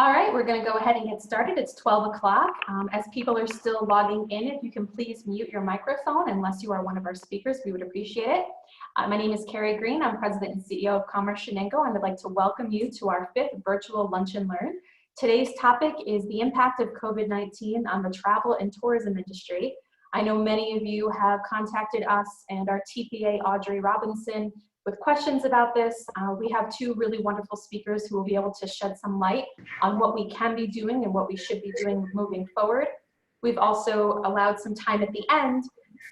All right, we're going to go ahead and get started. It's 12 o'clock. As people are still logging in, if you can please mute your microphone unless you are one of our speakers, we would appreciate it. My name is Carrie Green. I'm President and CEO of Commerce Chenango, and I'd like to welcome you to our 5th virtual Lunch and Learn. Today's topic is the impact of COVID-19 on the travel and tourism industry. I know many of you have contacted us and our TPA, Audrey Robinson, with questions about this. We have two really wonderful speakers who will be able to shed some light on what we can be doing and what we should be doing moving forward. We've also allowed some time at the end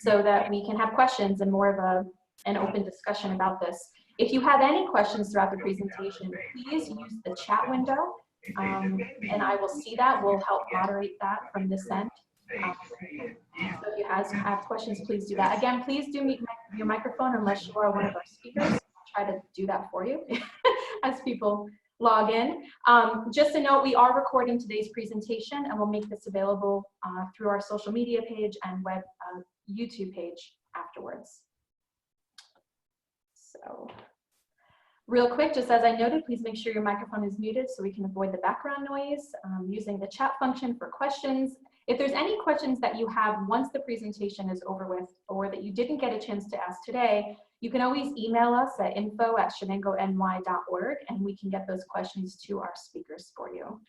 so that we can have questions and more of an open discussion about this. If you have any questions throughout the presentation, please use the chat window and I will see that. We'll help moderate that from this end. So if you have questions, please do that. Again, please do mute your microphone unless you are one of our speakers. I'll try to do that for you as people log in. Just a note, we are recording today's presentation and we'll make this available through our social media page and web YouTube page afterwards. So real quick, just as I noted, please make sure your microphone is muted so we can avoid the background noise, using the chat function for questions. If there's any questions that you have once the presentation is over with or that you didn't get a chance to ask today, you can always email us at info@chenangony.org and we can get those questions to our speakers for you.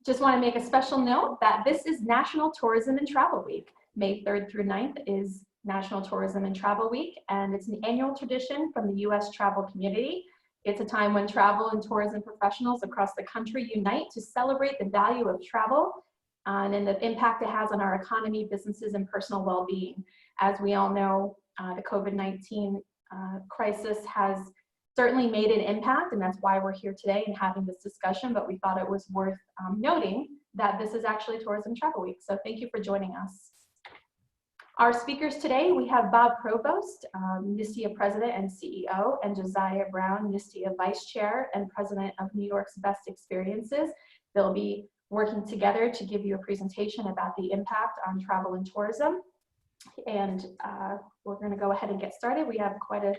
Just want to make a special note that this is National Tourism and Travel Week. May 3rd through 9th is National Tourism and Travel Week, and it's an annual tradition from the U.S. travel community. It's a time when travel and tourism professionals across the country unite to celebrate the value of travel and the impact it has on our economy, businesses, and personal well-being. As we all know, the COVID-19 crisis has certainly made an impact, and that's why we're here today and having this discussion, but we thought it was worth noting that this is actually Tourism Travel Week. So thank you for joining us. Our speakers today, we have Bob Provost, NYSTIA President and CEO, and Josiah Brown, NYSTIA Vice Chair and President of New York's Best Experiences. They'll be working together to give you a presentation about the impact on travel and tourism. And we're going to go ahead and get started. We have quite a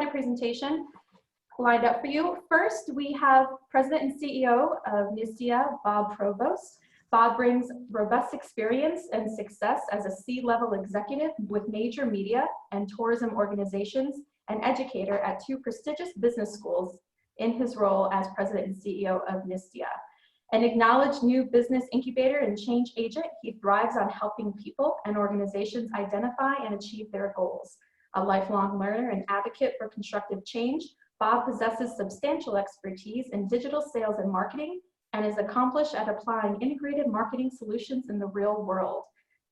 presentation lined up for you. First, we have President and CEO of NYSTIA, Bob Provost. Bob brings robust experience and success as a C-level executive with major media and tourism organizations and educator at 2 prestigious business schools in his role as president and CEO of NYSTIA. An acknowledged new business incubator and change agent, he thrives on helping people and organizations identify and achieve their goals. A lifelong learner and advocate for constructive change, Bob possesses substantial expertise in digital sales and marketing and is accomplished at applying integrated marketing solutions in the real world.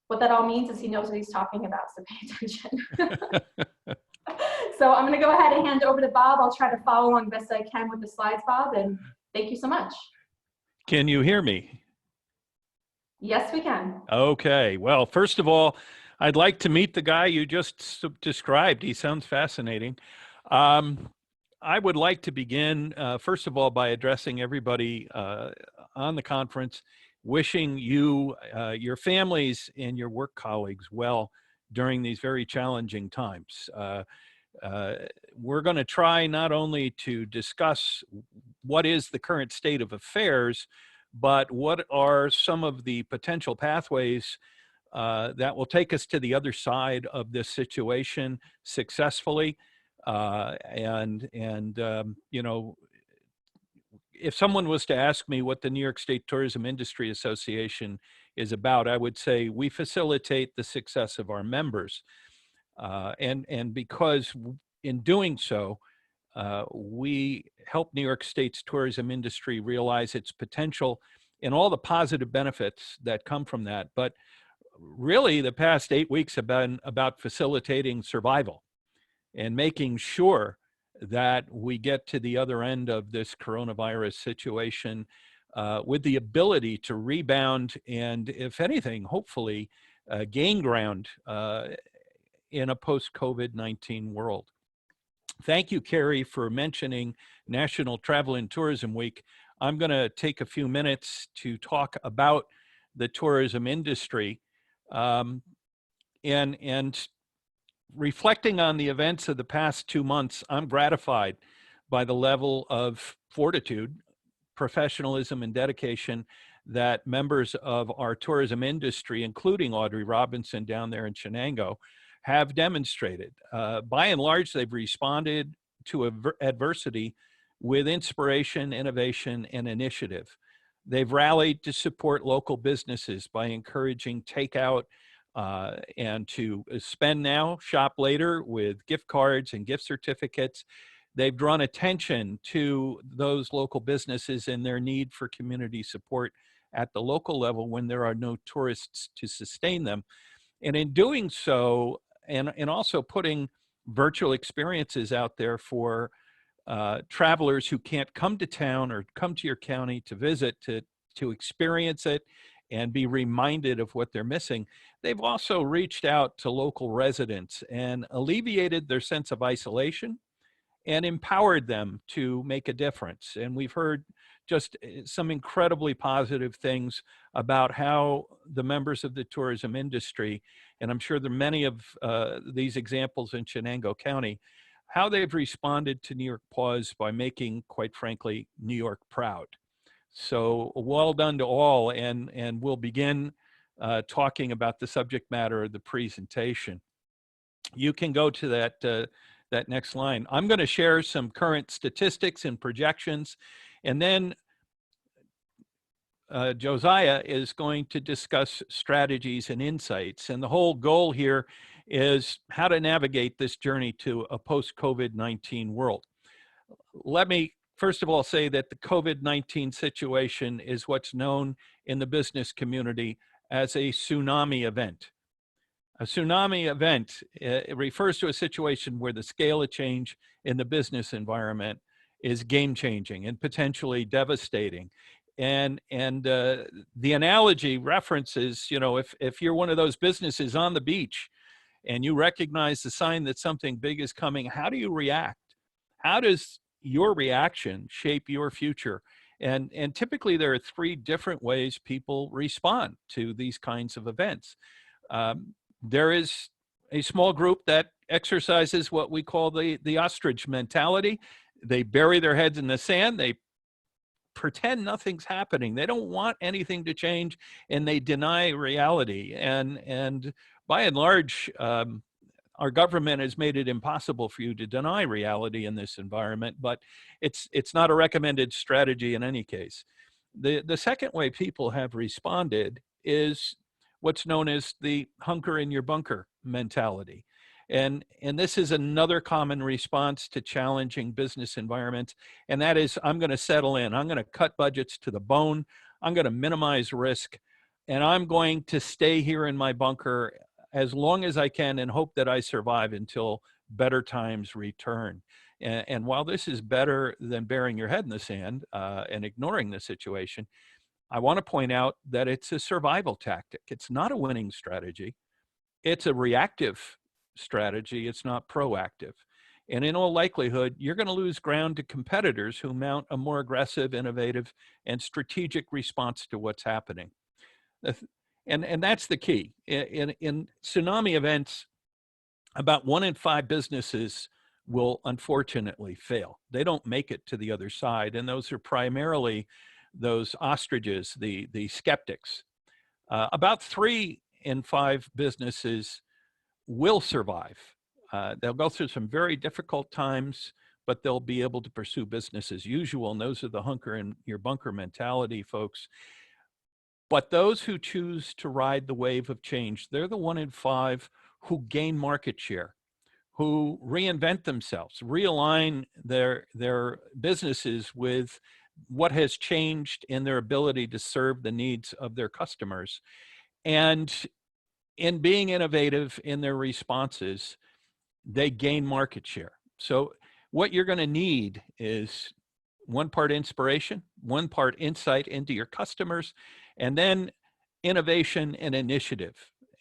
What that all means is he knows what he's talking about, so pay attention. So I'm going to go ahead and hand it over to Bob. I'll try to follow along best I can with the slides, Bob, and thank you so much. Can you hear me? Yes, we can. Okay. Well, first of all, I'd like to meet the guy you just described. He sounds fascinating. I would like to begin, first of all, by addressing everybody on the conference, wishing you, your families, and your work colleagues well during these very challenging times. We're going to try not only to discuss what is the current state of affairs, but what are some of the potential pathways that will take us to the other side of this situation successfully. You know, if someone was to ask me what the New York State Tourism Industry Association is about, I would say we facilitate the success of our members. And because in doing so, we help New York State's tourism industry realize its potential and all the positive benefits that come from that. But really, the past 8 weeks have been about facilitating survival and making sure that we get to the other end of this coronavirus situation with the ability to rebound and, if anything, hopefully gain ground in a post-COVID-19 world. Thank you, Carrie, for mentioning National Travel and Tourism Week. I'm going to take a few minutes to talk about the tourism industry and reflecting on the events of the past 2 months, I'm gratified by the level of fortitude, professionalism and dedication that members of our tourism industry, including Audrey Robinson down there in Chenango, have demonstrated. By and large, they've responded to adversity with inspiration, innovation, and initiative. They've rallied to support local businesses by encouraging takeout and to spend now, shop later with gift cards and gift certificates. They've drawn attention to those local businesses and their need for community support at the local level when there are no tourists to sustain them. And in doing so, and also putting virtual experiences out there for travelers who can't come to town or come to your county to visit, to experience it and be reminded of what they're missing, they've also reached out to local residents and alleviated their sense of isolation and empowered them to make a difference. And we've heard just some incredibly positive things about how the members of the tourism industry, and I'm sure there are many of these examples in Chenango County, how they've responded to New York Pause by making, quite frankly, New York proud. So well done to all, and we'll begin talking about the subject matter of the presentation. You can go to that next line. I'm going to share some current statistics and projections, and then Josiah is going to discuss strategies and insights. And the whole goal here is how to navigate this journey to a post-COVID-19 world. Let me first of all say that the COVID-19 situation is what's known in the business community as a tsunami event. A tsunami event, it refers to a situation where the scale of change in the business environment is game-changing and potentially devastating. And the analogy references, you know, if you're one of those businesses on the beach and you recognize the sign that something big is coming, how do you react? How does your reaction shape your future? And typically there are three different ways people respond to these kinds of events. There is a small group that exercises what we call the ostrich mentality. They bury their heads in the sand. They pretend nothing's happening. They don't want anything to change, and they deny reality. And by and large, our government has made it impossible for you to deny reality in this environment, but it's not a recommended strategy in any case. The second way people have responded is what's known as the hunker in your bunker mentality. And this is another common response to challenging business environments. And that is, I'm going to settle in. I'm going to cut budgets to the bone. I'm going to minimize risk. And I'm going to stay here in my bunker as long as I can and hope that I survive until better times return. And while this is better than burying your head in the sand and ignoring the situation, I want to point out that it's a survival tactic. It's not a winning strategy. It's a reactive strategy. It's not proactive. And in all likelihood, you're going to lose ground to competitors who mount a more aggressive, innovative, and strategic response to what's happening. And that's the key. In tsunami events, about 1 in 5 businesses will unfortunately fail. They don't make it to the other side. And those are primarily those ostriches, the skeptics. About 3 in 5 businesses will survive. They'll go through some very difficult times, but they'll be able to pursue business as usual. And those are the hunker in your bunker mentality, folks. But those who choose to ride the wave of change, they're the 1 in 5 who gain market share, who reinvent themselves, realign their businesses with what has changed in their ability to serve the needs of their customers. And in being innovative in their responses, they gain market share. So what you're going to need is 1 part inspiration, 1 part insight into your customers, and then innovation and initiative.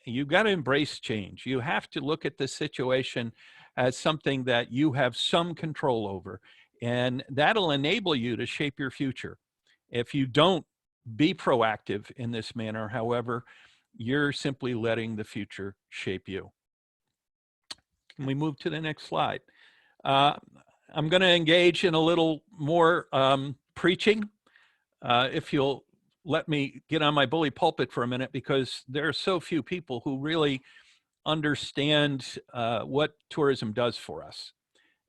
You've got to embrace change. You have to look at this situation as something that you have some control over, and that'll enable you to shape your future. If you don't be proactive in this manner, however, you're simply letting the future shape you. Can we move to the next slide? I'm going to engage in a little more preaching if you'll let me get on my bully pulpit for a minute, because there are so few people who really understand what tourism does for us.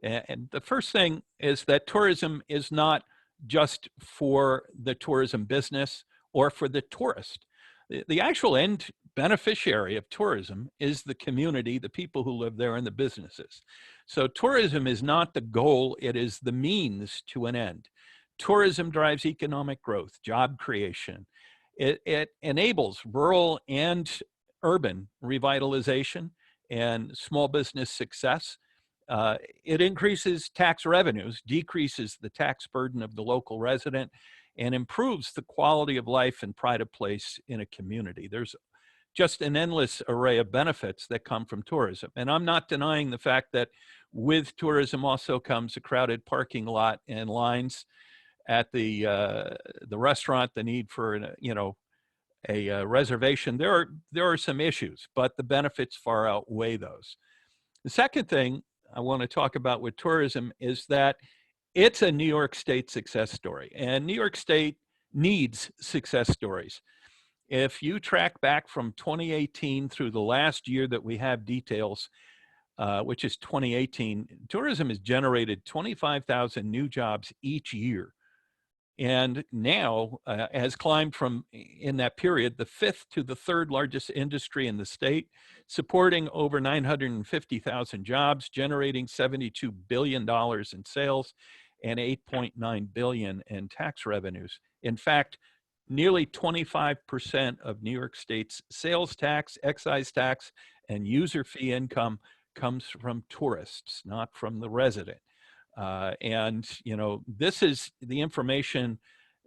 And the first thing is that tourism is not just for the tourism business or for the tourist. The actual end beneficiary of tourism is the community, the people who live there, and the businesses. So tourism is not the goal, it is the means to an end. Tourism drives economic growth, job creation. It enables rural and urban revitalization and small business success. It increases tax revenues, decreases the tax burden of the local resident, and improves the quality of life and pride of place in a community. There's just an endless array of benefits that come from tourism. And I'm not denying the fact that with tourism also comes a crowded parking lot and lines at the restaurant, the need for a reservation. There are some issues, but the benefits far outweigh those. The second thing I want to talk about with tourism is that it's a New York State success story, and New York State needs success stories. If you track back from 2018 through the last year that we have details, which is 2018, tourism has generated 25,000 new jobs each year. And now has climbed from, in that period, the 5th to the 3rd largest industry in the state, supporting over 950,000 jobs, generating $72 billion in sales and $8.9 billion in tax revenues. In fact, nearly 25% of New York State's sales tax, excise tax, and user fee income comes from tourists, not from the resident. And this is the information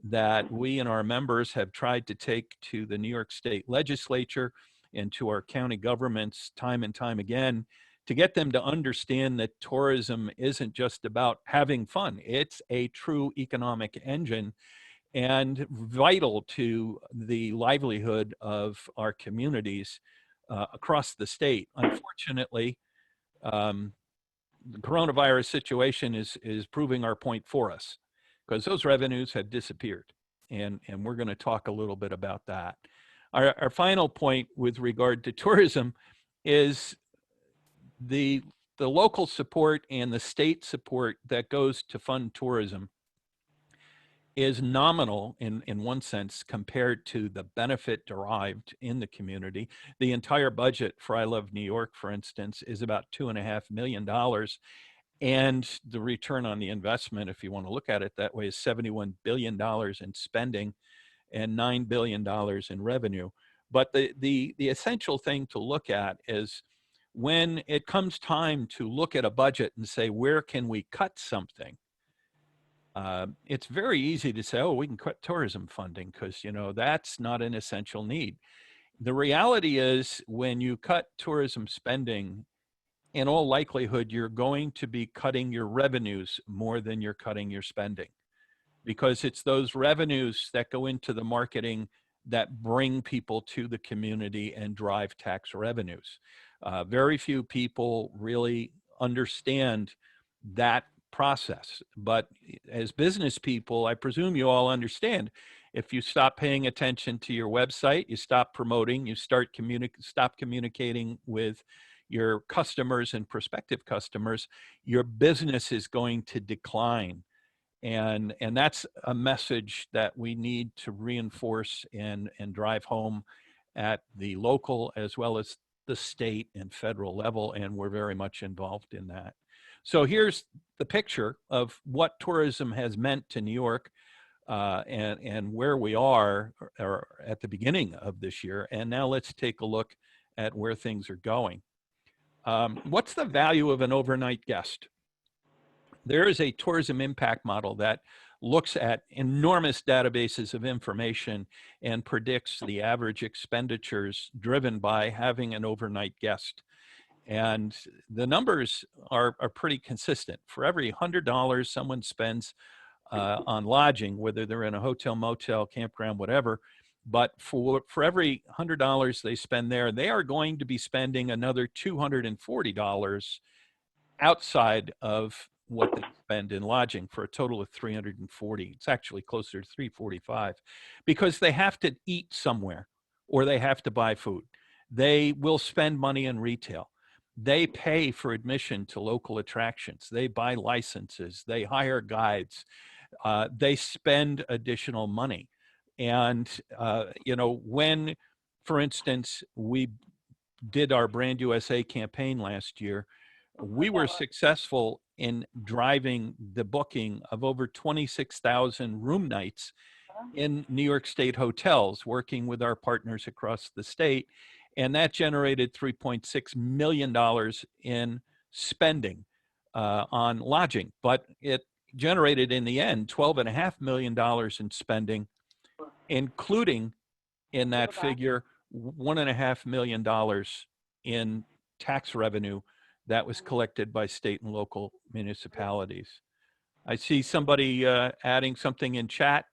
that we and our members have tried to take to the New York State legislature and to our county governments time and time again to get them to understand that tourism isn't just about having fun. It's a true economic engine and vital to the livelihood of our communities across the state. Unfortunately, the coronavirus situation is proving our point for us, because those revenues have disappeared. And we're going to talk a little bit about that. Our final point with regard to tourism is the local support and the state support that goes to fund tourism is nominal in one sense compared to the benefit derived in the community. The entire budget for I Love New York, for instance, is about $2.5 million. And the return on the investment, if you want to look at it that way, is $71 billion in spending and $9 billion in revenue. But the essential thing to look at is when it comes time to look at a budget and say, where can we cut something? It's very easy to say, oh, we can cut tourism funding because, that's not an essential need. The reality is when you cut tourism spending, in all likelihood, you're going to be cutting your revenues more than you're cutting your spending, because it's those revenues that go into the marketing that bring people to the community and drive tax revenues. Very few people really understand that process. But as business people, I presume you all understand, if you stop paying attention to your website, you stop promoting, you stop communicating with your customers and prospective customers, your business is going to decline. And that's a message that we need to reinforce and drive home at the local as well as the state and federal level, and we're very much involved in that. So here's the picture of what tourism has meant to New York and where we are at the beginning of this year. And now let's take a look at where things are going. What's the value of an overnight guest? There is a tourism impact model that looks at enormous databases of information and predicts the average expenditures driven by having an overnight guest. And the numbers are pretty consistent. For every $100 someone spends on lodging, whether they're in a hotel, motel, campground, whatever, but for every $100 they spend there, they are going to be spending another $240 outside of what they spend in lodging for a total of 340. It's actually closer to 345 because they have to eat somewhere or they have to buy food. They will spend money in retail. They pay for admission to local attractions. They buy licenses. They hire guides. They spend additional money. And, when, for instance, we did our Brand USA campaign last year, we were successful in driving the booking of over 26,000 room nights in New York State hotels, working with our partners across the state. And that generated $3.6 million in spending on lodging. But it generated in the end $12.5 million in spending, including in that figure $1.5 million in tax revenue that was collected by state and local municipalities. I see somebody adding something in chat,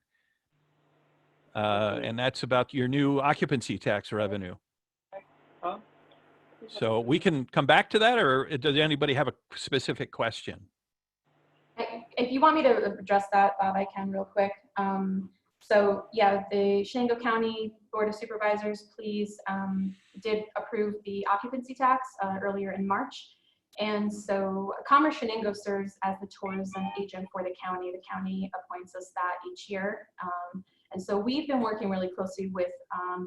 and that's about your new occupancy tax revenue. So we can come back to that, or does anybody have a specific question? If you want me to address that, Bob, I can real quick. So yeah, the Chenango County Board of Supervisors, please, did approve the occupancy tax earlier in March. And so Commerce Chenango serves as the tourism agent for the county. The county appoints us that each year. And so we've been working really closely with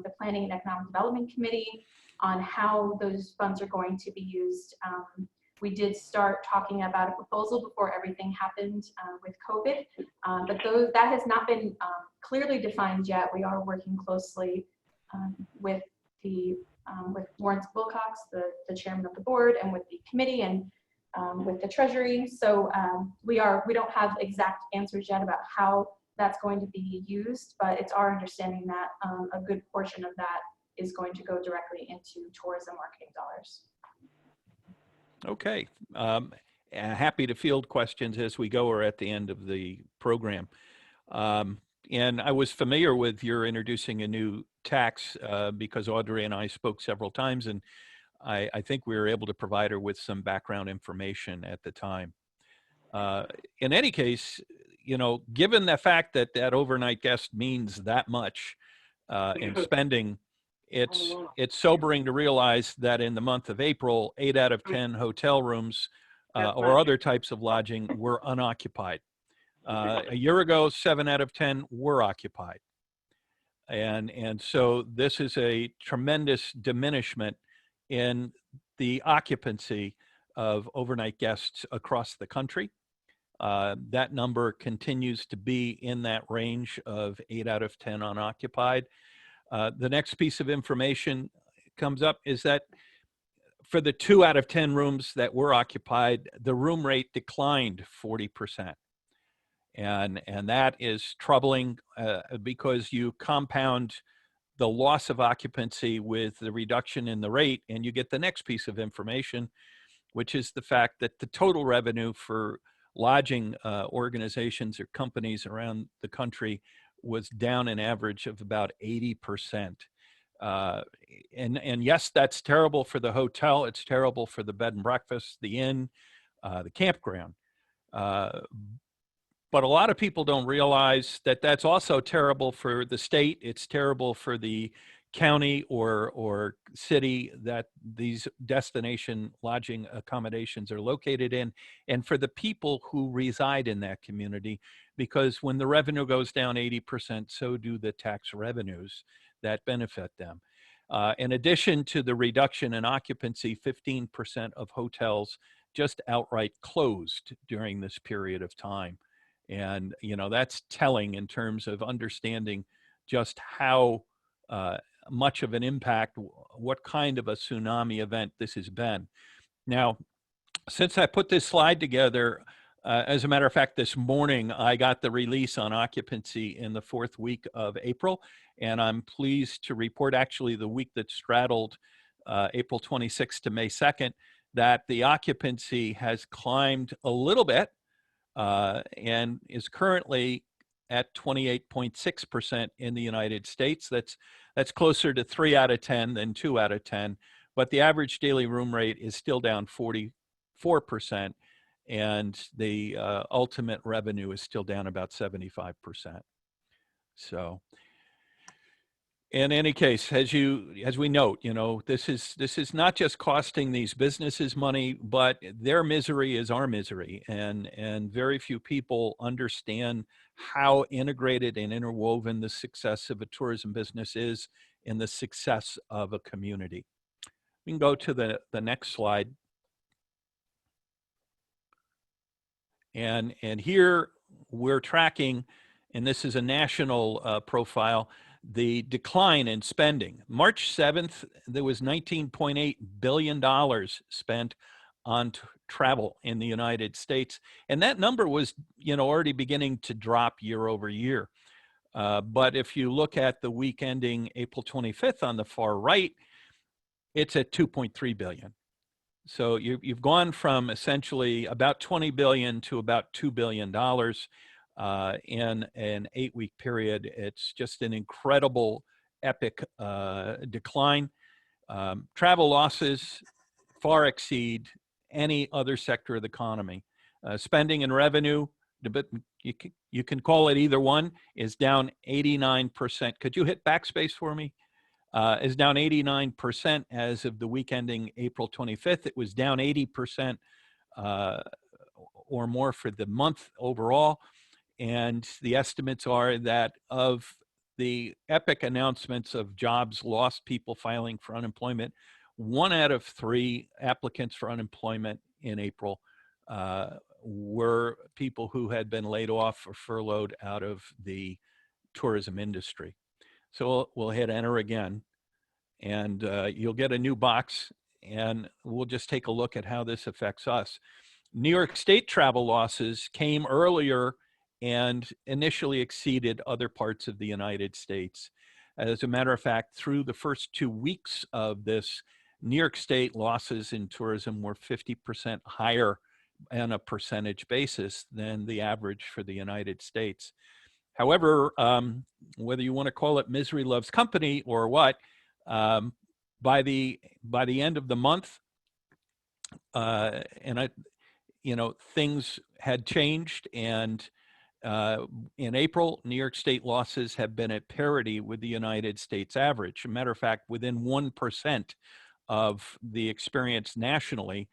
the Planning and Economic Development Committee on how those funds are going to be used. We did start talking about a proposal before everything happened with COVID, but that has not been clearly defined yet. We are working closely with Lawrence Wilcox, the chairman of the board, and with the committee and with the treasury. So we don't have exact answers yet about how that's going to be used, but it's our understanding that a good portion of that is going to go directly into tourism marketing dollars. Okay. Happy to field questions as we go or at the end of the program. And I was familiar with your introducing a new tax because Audrey and I spoke several times, and I think we were able to provide her with some background information at the time. In any case, given the fact that that overnight guest means that much in spending, it's sobering to realize that in the month of April, 8 out of 10 hotel rooms or other types of lodging were unoccupied. A year ago, 7 out of 10 were occupied. And so this is a tremendous diminishment in the occupancy of overnight guests across the country. That number continues to be in that range of 8 out of 10 unoccupied. The next piece of information comes up is that for the 2 out of 10 rooms that were occupied, the room rate declined 40%. And that is troubling because you compound the loss of occupancy with the reduction in the rate, and you get the next piece of information, which is the fact that the total revenue for lodging organizations or companies around the country was down an average of about 80%. And yes, that's terrible for the hotel. It's terrible for the bed and breakfast, the inn, the campground. But a lot of people don't realize that that's also terrible for the state. It's terrible for the county or city that these destination lodging accommodations are located in, and for the people who reside in that community, because when the revenue goes down 80%, so do the tax revenues that benefit them. In addition to the reduction in occupancy, 15% of hotels just outright closed during this period of time. And, that's telling in terms of understanding just how much of an impact, what kind of a tsunami event this has been. Now, since I put this slide together, as a matter of fact, this morning, I got the release on occupancy in the 4th week of April, and I'm pleased to report, actually the week that straddled April 26th to May 2nd, that the occupancy has climbed a little bit and is currently at 28.6% in the United States. That's closer to 3 out of 10 than 2 out of 10, but the average daily room rate is still down 44%. and the ultimate revenue is still down about 75%. So in any case, as we note, this is not just costing these businesses money, but their misery is our misery, and very few people understand how integrated and interwoven the success of a tourism business is in the success of a community. We can go to the next slide. And here we're tracking, and this is a national profile, the decline in spending. March 7th, there was $19.8 billion spent on travel in the United States. And that number was, already beginning to drop year over year. But if you look at the week ending April 25th on the far right, it's at 2.3 billion. So you've gone from essentially about 20 billion to about $2 billion in an 8-week period. It's just an incredible, epic decline. Travel losses far exceed any other sector of the economy. Spending and revenue, but you can call it either one, is down 89%. Could you hit backspace for me? Is down 89% as of the week ending April 25th. It was down 80% or more for the month overall. And the estimates are that of the epic announcements of jobs lost, people filing for unemployment, 1 out of 3 applicants for unemployment in April were people who had been laid off or furloughed out of the tourism industry. So we'll hit enter again, and you'll get a new box, and we'll just take a look at how this affects us. New York State travel losses came earlier and initially exceeded other parts of the United States. As a matter of fact, through the first 2 weeks of this, New York State losses in tourism were 50% higher on a percentage basis than the average for the United States. However, whether you want to call it misery loves company or what, by the end of the month, things had changed, and in April, New York State losses have been at parity with the United States average. As a matter of fact, within 1% of the experience nationally.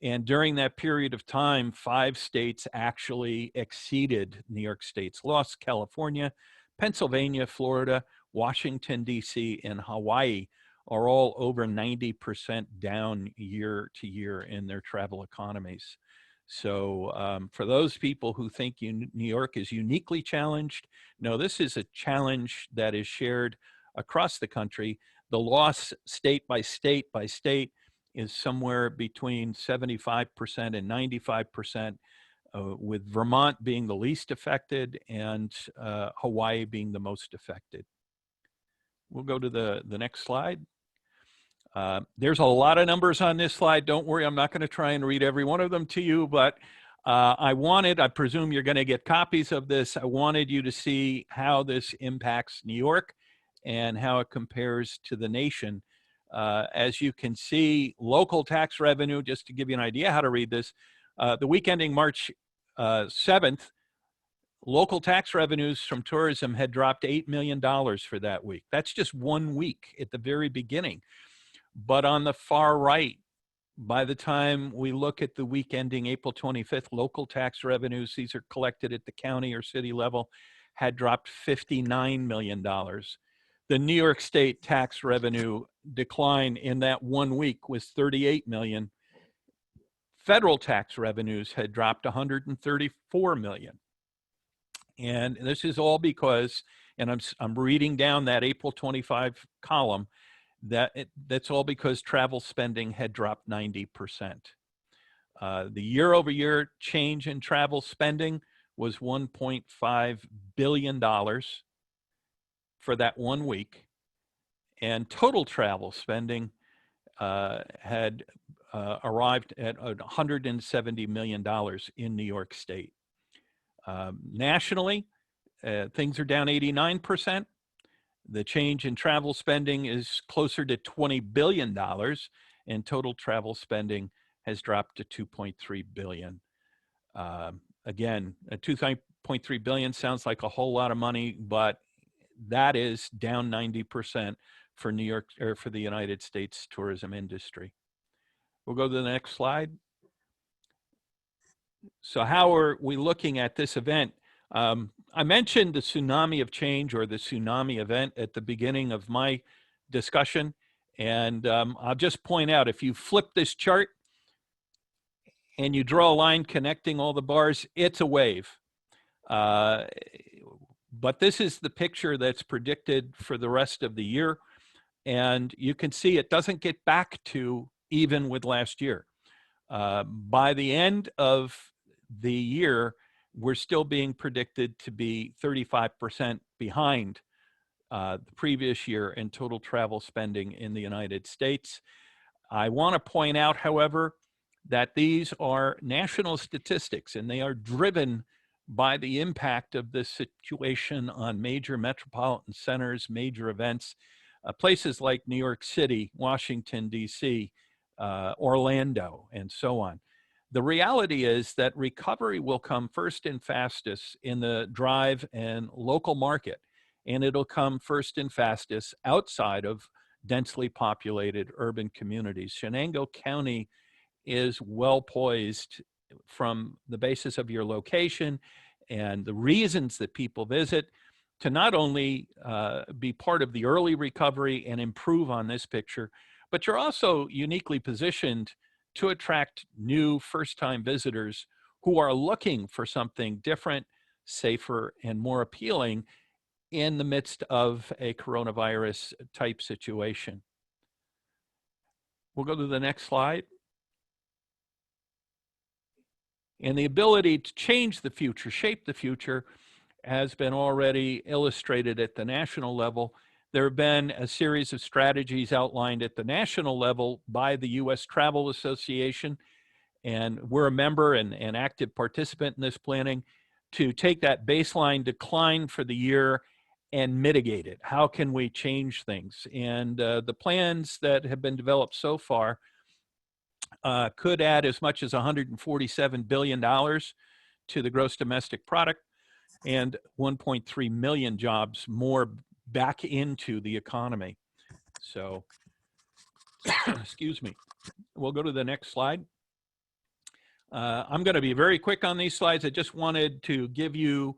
And during that period of time, 5 states actually exceeded New York State's loss: California, Pennsylvania, Florida, Washington, D.C., and Hawaii are all over 90% down year to year in their travel economies. So for those people who think New York is uniquely challenged, no, this is a challenge that is shared across the country. The loss state by state is somewhere between 75% and 95%, with Vermont being the least affected and Hawaii being the most affected. We'll go to the next slide. There's a lot of numbers on this slide. Don't worry, I'm not going to try and read every one of them to you, but I presume you're going to get copies of this. I wanted you to see how this impacts New York and how it compares to the nation. As you can see, local tax revenue, just to give you an idea how to read this, the week ending March 7th, local tax revenues from tourism had dropped $8 million for that week. That's just 1 week at the very beginning. But on the far right, by the time we look at the week ending April 25th, local tax revenues, these are collected at the county or city level, had dropped $59 million. The New York State tax revenue decline in that 1 week was $38 million. Federal tax revenues had dropped $134 million. And this is all because, and I'm reading down that April 25 column, that's all because travel spending had dropped 90%. The year over year change in travel spending was $1.5 billion for that 1 week. And total travel spending had arrived at $170 million in New York State. Nationally, things are down 89%. The change in travel spending is closer to $20 billion, and total travel spending has dropped to $2.3 billion. Again, 2.3 billion sounds like a whole lot of money, but that is down 90% for New York, or for the United States tourism industry. We'll go to the next slide. So how are we looking at this event? I mentioned the tsunami of change, or the tsunami event, at the beginning of my discussion. And I'll just point out, if you flip this chart and you draw a line connecting all the bars, it's a wave. But this is the picture that's predicted for the rest of the year. And you can see it doesn't get back to even with last year. By the end of the year, we're still being predicted to be 35% behind the previous year in total travel spending in the United States. I want to point out, however, that these are national statistics, and they are driven by the impact of this situation on major metropolitan centers, major events, places like New York City, Washington, D.C., Orlando, and so on. The reality is that recovery will come first and fastest in the drive and local market, and it'll come first and fastest outside of densely populated urban communities. Chenango County is well poised from the basis of your location and the reasons that people visit to not only be part of the early recovery and improve on this picture, but you're also uniquely positioned to attract new first-time visitors who are looking for something different, safer, and more appealing in the midst of a coronavirus type situation. We'll go to the next slide. And the ability to change the future, shape the future, has been already illustrated at the national level. There have been a series of strategies outlined at the national level by the U.S. Travel Association, and we're a member and active participant in this planning to take that baseline decline for the year and mitigate it. How can we change things? And the plans that have been developed so far could add as much as $147 billion to the gross domestic product and 1.3 million jobs more back into the economy. So, excuse me. We'll go to the next slide. I'm going to be very quick on these slides. I just wanted to give you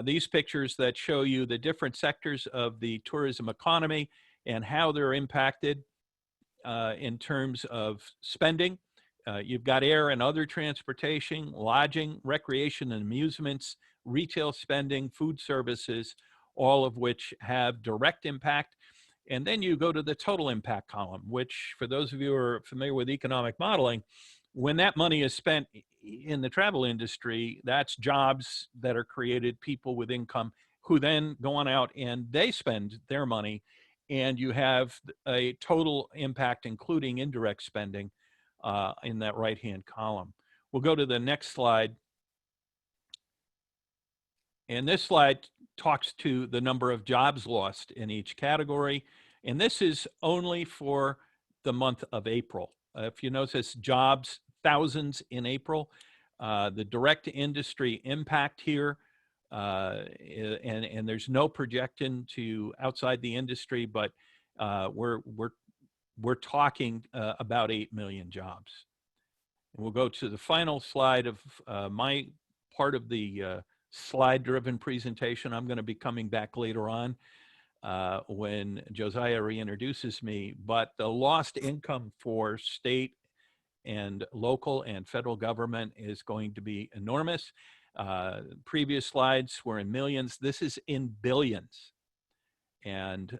these pictures that show you the different sectors of the tourism economy and how they're impacted in terms of spending. You've got air and other transportation, lodging, recreation and amusements, retail spending, food services, all of which have direct impact. And then you go to the total impact column, which, for those of you who are familiar with economic modeling, when that money is spent in the travel industry, that's jobs that are created, people with income who then go on out and they spend their money, and you have a total impact, including indirect spending, in that right-hand column. We'll go to the next slide. And this slide talks to the number of jobs lost in each category. And this is only for the month of April. If you notice, jobs, thousands in April. The direct industry impact here, and there's no projection to outside the industry, but we're talking about 8 million jobs. And we'll go to the final slide of my part of the slide-driven presentation. I'm going to be coming back later on when Josiah reintroduces me, but the lost income for state and local and federal government is going to be enormous. Previous slides were in millions. This is in billions. And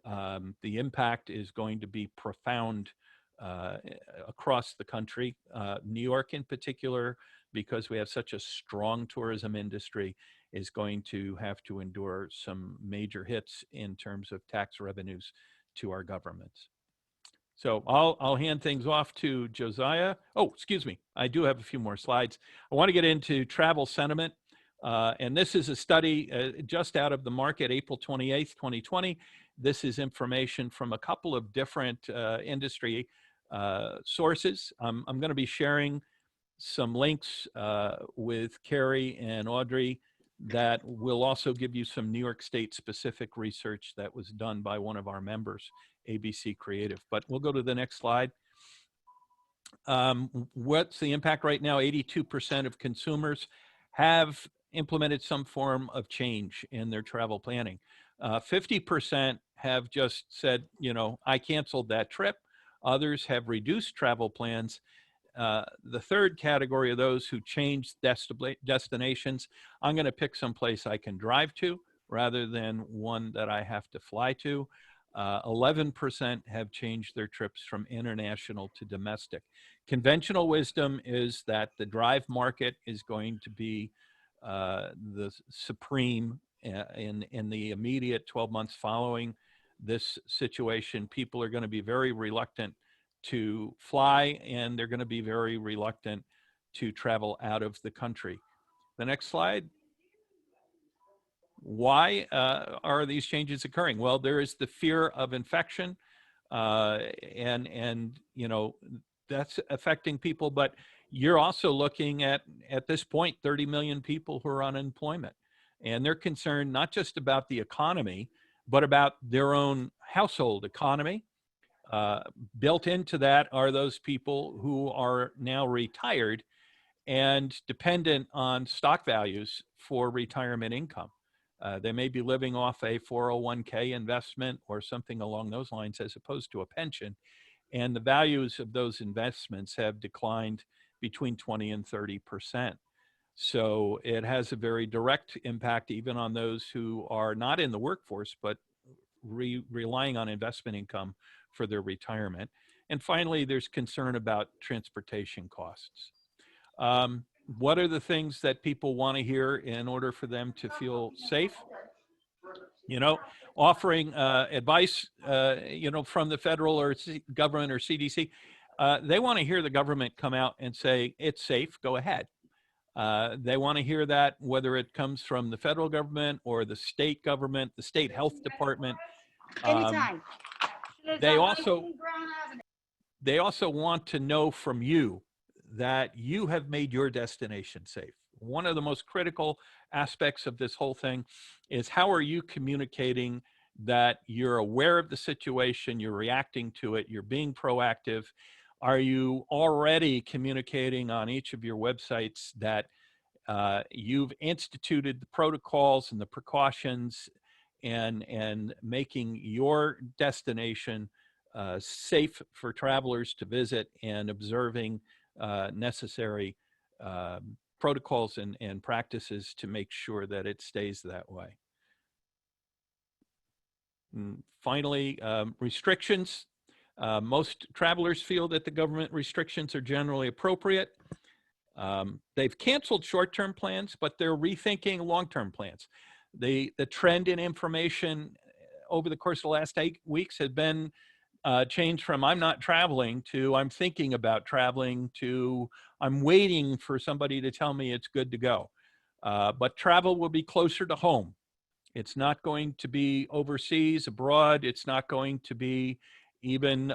the impact is going to be profound across the country. New York in particular, because we have such a strong tourism industry, is going to have to endure some major hits in terms of tax revenues to our governments. So I'll hand things off to Josiah. Oh, excuse me. I do have a few more slides. I want to get into travel sentiment. And this is a study just out of the market, April 28th, 2020. This is information from a couple of different industry sources. I'm going to be sharing some links with Carrie and Audrey that will also give you some New York State specific research that was done by one of our members, ABC Creative. But we'll go to the next slide. What's the impact right now? 82% of consumers have implemented some form of change in their travel planning. 50% have just said, you know, I canceled that trip. Others have reduced travel plans. The third category of those who changed destinations, I'm going to pick some place I can drive to rather than one that I have to fly to. 11% have changed their trips from international to domestic. Conventional wisdom is that the drive market is going to be the supreme in the immediate 12 months following this situation. People are going to be very reluctant to fly, and they're going to be very reluctant to travel out of the country. The next slide. Why are these changes occurring? Well, there is the fear of infection, and you know, that's affecting people, but you're also looking at this point, 30 million people who are on unemployment, and they're concerned not just about the economy, but about their own household economy. Built into that are those people who are now retired and dependent on stock values for retirement income. They may be living off a 401k investment or something along those lines as opposed to a pension. And the values of those investments have declined between 20 and 30%. So it has a very direct impact even on those who are not in the workforce, but relying on investment income for their retirement. And finally, there's concern about transportation costs. What are the things that people want to hear in order for them to feel safe? You know, offering advice, you know, from the federal or government or CDC. They want to hear the government come out and say, it's safe, go ahead. They want to hear that whether it comes from the federal government or the state government, the state health department. Anytime. They also want to know from you that you have made your destination safe. One of the most critical aspects of this whole thing is how are you communicating that you're aware of the situation, you're reacting to it, you're being proactive. Are you already communicating on each of your websites that you've instituted the protocols and the precautions and making your destination safe for travelers to visit and observing necessary protocols and practices to make sure that it stays that way. And finally, restrictions. Most travelers feel that the government restrictions are generally appropriate. They've canceled short-term plans, but they're rethinking long-term plans. The trend in information over the course of the last 8 weeks has been changed from I'm not traveling to I'm thinking about traveling to I'm waiting for somebody to tell me it's good to go. But travel will be closer to home. It's not going to be overseas, abroad. It's not going to be even,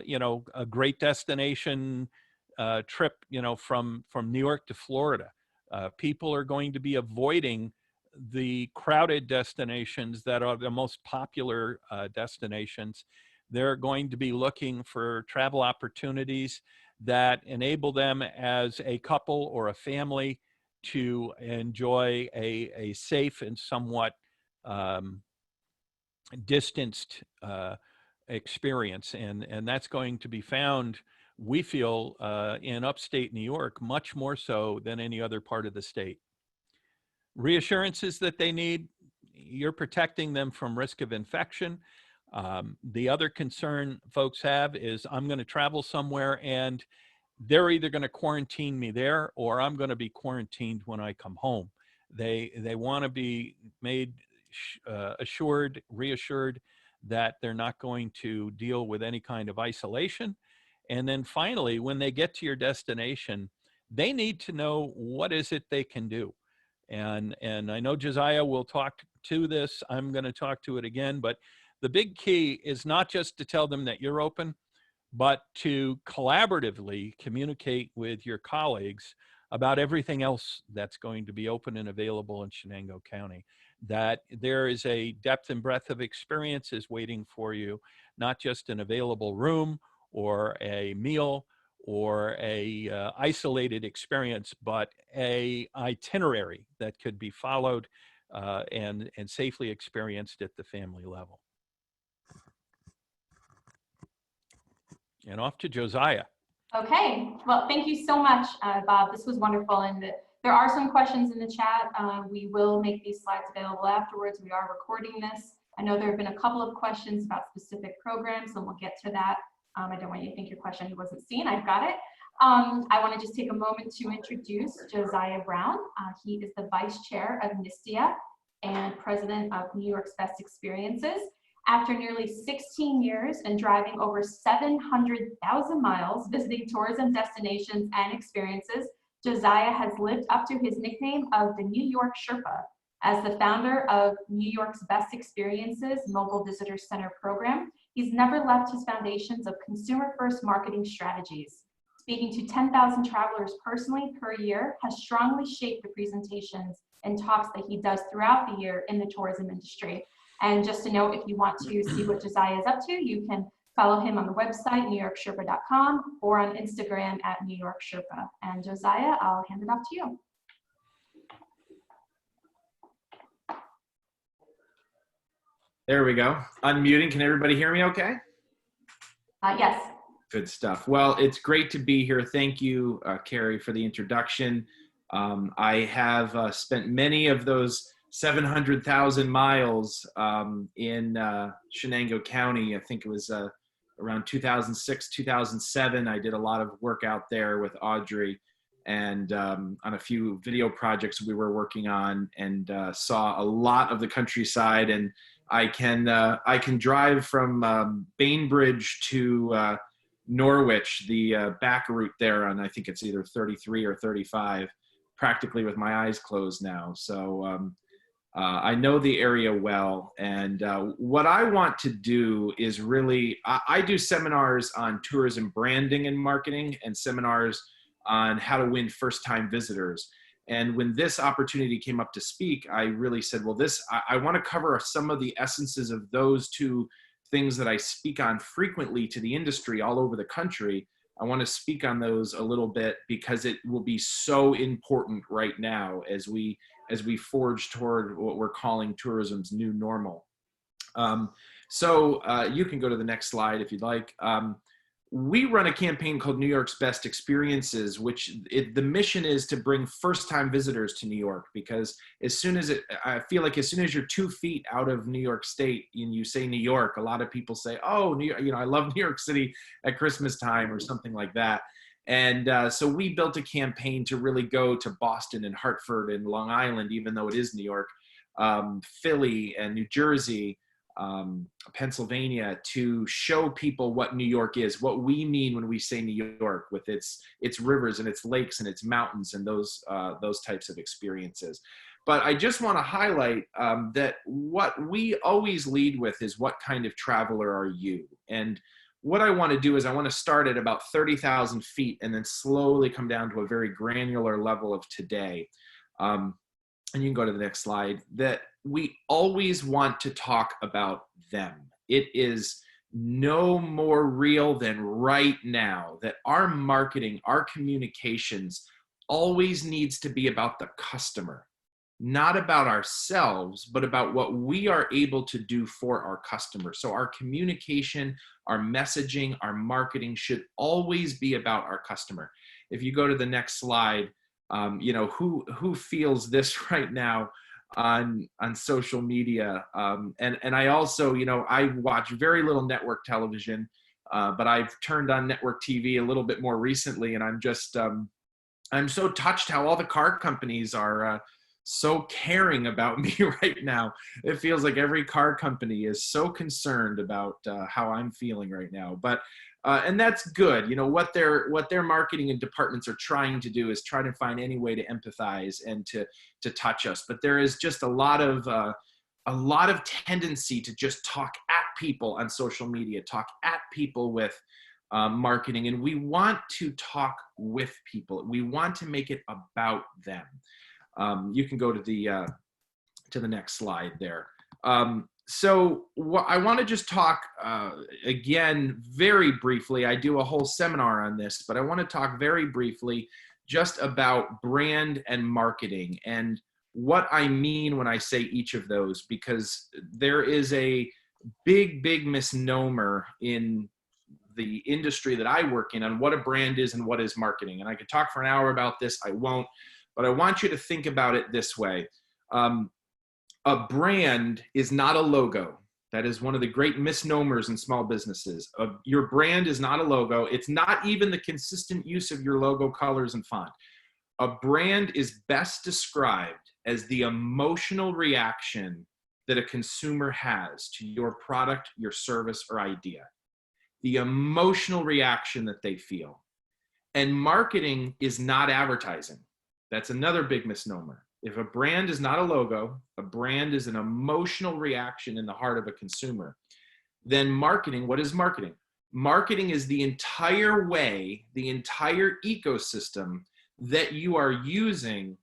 you know, a great destination trip, you know, from New York to Florida. People are going to be avoiding the crowded destinations that are the most popular destinations. They're going to be looking for travel opportunities that enable them as a couple or a family to enjoy a safe and somewhat distanced experience. And that's going to be found, we feel, in upstate New York, much more so than any other part of the state. Reassurances that they need, you're protecting them from risk of infection. The other concern folks have is I'm going to travel somewhere and they're either going to quarantine me there or I'm going to be quarantined when I come home. They want to be made reassured that they're not going to deal with any kind of isolation. And then finally, when they get to your destination, they need to know what is it they can do. And I know Josiah will talk to this. I'm going to talk to it again, but the big key is not just to tell them that you're open, but to collaboratively communicate with your colleagues about everything else that's going to be open and available in Chenango County. That there is a depth and breadth of experiences waiting for you, not just an available room or a meal or a isolated experience, but a itinerary that could be followed and safely experienced at the family level. And off to Josiah. Okay, well, thank you so much, Bob. This was wonderful. And there are some questions in the chat. We will make these slides available afterwards. We are recording this. I know there have been a couple of questions about specific programs, and we'll get to that. I don't want you to think your question wasn't seen. I've got it. I want to just take a moment to introduce Josiah Brown. He is the Vice Chair of NYSTIA and President of New York's Best Experiences. After nearly 16 years and driving over 700,000 miles visiting tourism destinations and experiences, Josiah has lived up to his nickname of the New York Sherpa. As the founder of New York's Best Experiences Mobile Visitor Center program, he's never left his foundations of consumer-first marketing strategies. Speaking to 10,000 travelers personally per year has strongly shaped the presentations and talks that he does throughout the year in the tourism industry. And just to note, if you want to see what Josiah is up to, you can follow him on the website, newyorksherpa.com, or on Instagram at New York Sherpa. And Josiah, I'll hand it off to you. There we go. Unmuting. Can everybody hear me okay? Yes. Good stuff. Well, it's great to be here. Thank you, Carrie, for the introduction. I have spent many of those 700,000 miles in Chenango County. I think it was around 2006, 2007. I did a lot of work out there with Audrey and on a few video projects we were working on, and saw a lot of the countryside. And I can drive from Bainbridge to Norwich, the back route there, and I think it's either 33 or 35, practically with my eyes closed now. So I know the area well, and what I want to do is really, I do seminars on tourism branding and marketing, and seminars on how to win first-time visitors. And when this opportunity came up to speak, I really said, well, I want to cover some of the essences of those two things that I speak on frequently to the industry all over the country. I want to speak on those a little bit because it will be so important right now as we forge toward what we're calling tourism's new normal. So you can go to the next slide if you'd like. We run a campaign called New York's Best Experiences, which the mission is to bring first-time visitors to New York, because I feel like as soon as you're 2 feet out of New York State and you say New York, a lot of people say, oh, New York, I love New York City at Christmas time or something like that. And so we built a campaign to really go to Boston and Hartford and Long Island, even though it is New York, Philly and New Jersey, Pennsylvania, to show people what New York is, what we mean when we say New York, with its rivers and its lakes and its mountains and those types of experiences. But I just want to highlight that what we always lead with is, what kind of traveler are you? And what I want to do is I want to start at about 30,000 feet and then slowly come down to a very granular level of today. And you can go to the next slide, that we always want to talk about them. It is no more real than right now that our marketing, our communications always needs to be about the customer, not about ourselves, but about what we are able to do for our customers. So our communication, our messaging, our marketing should always be about our customer. If you go to the next slide, who feels this right now on social media? And I also, I watch very little network television, but I've turned on network TV a little bit more recently, and I'm just, I'm so touched how all the car companies are so caring about me right now. It feels like every car company is so concerned about how I'm feeling right now. But and that's good. What their marketing and departments are trying to do is try to find any way to empathize and to touch us. But there is just a lot of tendency to just talk at people on social media, talk at people with marketing, and we want to talk with people. We want to make it about them. You can go to the next slide there. So I want to just talk again very briefly. I do a whole seminar on this, but I want to talk very briefly just about brand and marketing and what I mean when I say each of those, because there is a big misnomer in the industry that I work in on what a brand is and what is marketing. And I could talk for an hour about this. I won't, but I want you to think about it this way. A brand is not a logo. That is one of the great misnomers in small businesses. Your brand is not a logo. It's not even the consistent use of your logo colors and font. A brand is best described as the emotional reaction that a consumer has to your product, your service, or idea. The emotional reaction that they feel. And marketing is not advertising. That's another big misnomer. If a brand is not a logo, a brand is an emotional reaction in the heart of a consumer, then marketing, what is marketing? Marketing is the entire way, the entire ecosystem that you are using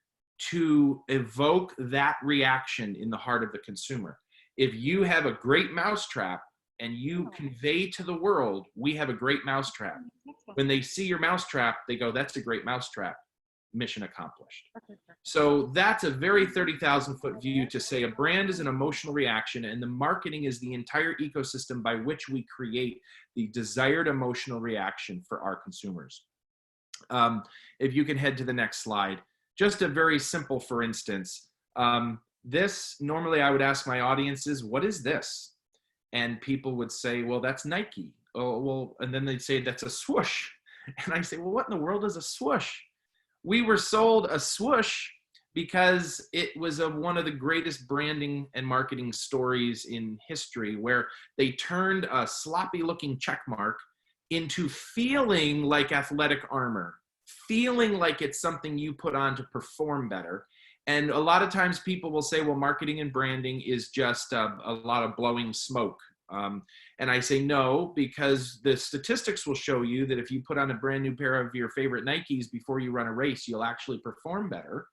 to evoke that reaction in the heart of the consumer. If you have a great mousetrap and you convey to the world, we have a great mousetrap. When they see your mousetrap, they go, that's a great mousetrap. Mission accomplished. So that's a very 30,000 foot view to say a brand is an emotional reaction, and the marketing is the entire ecosystem by which we create the desired emotional reaction for our consumers. If you can head to the next slide, just a very simple, for instance, this normally I would ask my audiences, what is this? And people would say, well, that's Nike. Oh, well, and then they'd say, that's a swoosh. And I say, well, what in the world is a swoosh? We were sold a swoosh because it was one of the greatest branding and marketing stories in history, where they turned a sloppy looking check mark into feeling like athletic armor, feeling like it's something you put on to perform better. And a lot of times people will say, well, marketing and branding is just a lot of blowing smoke. And I say no, because the statistics will show you that if you put on a brand new pair of your favorite Nikes before you run a race, you'll actually perform better.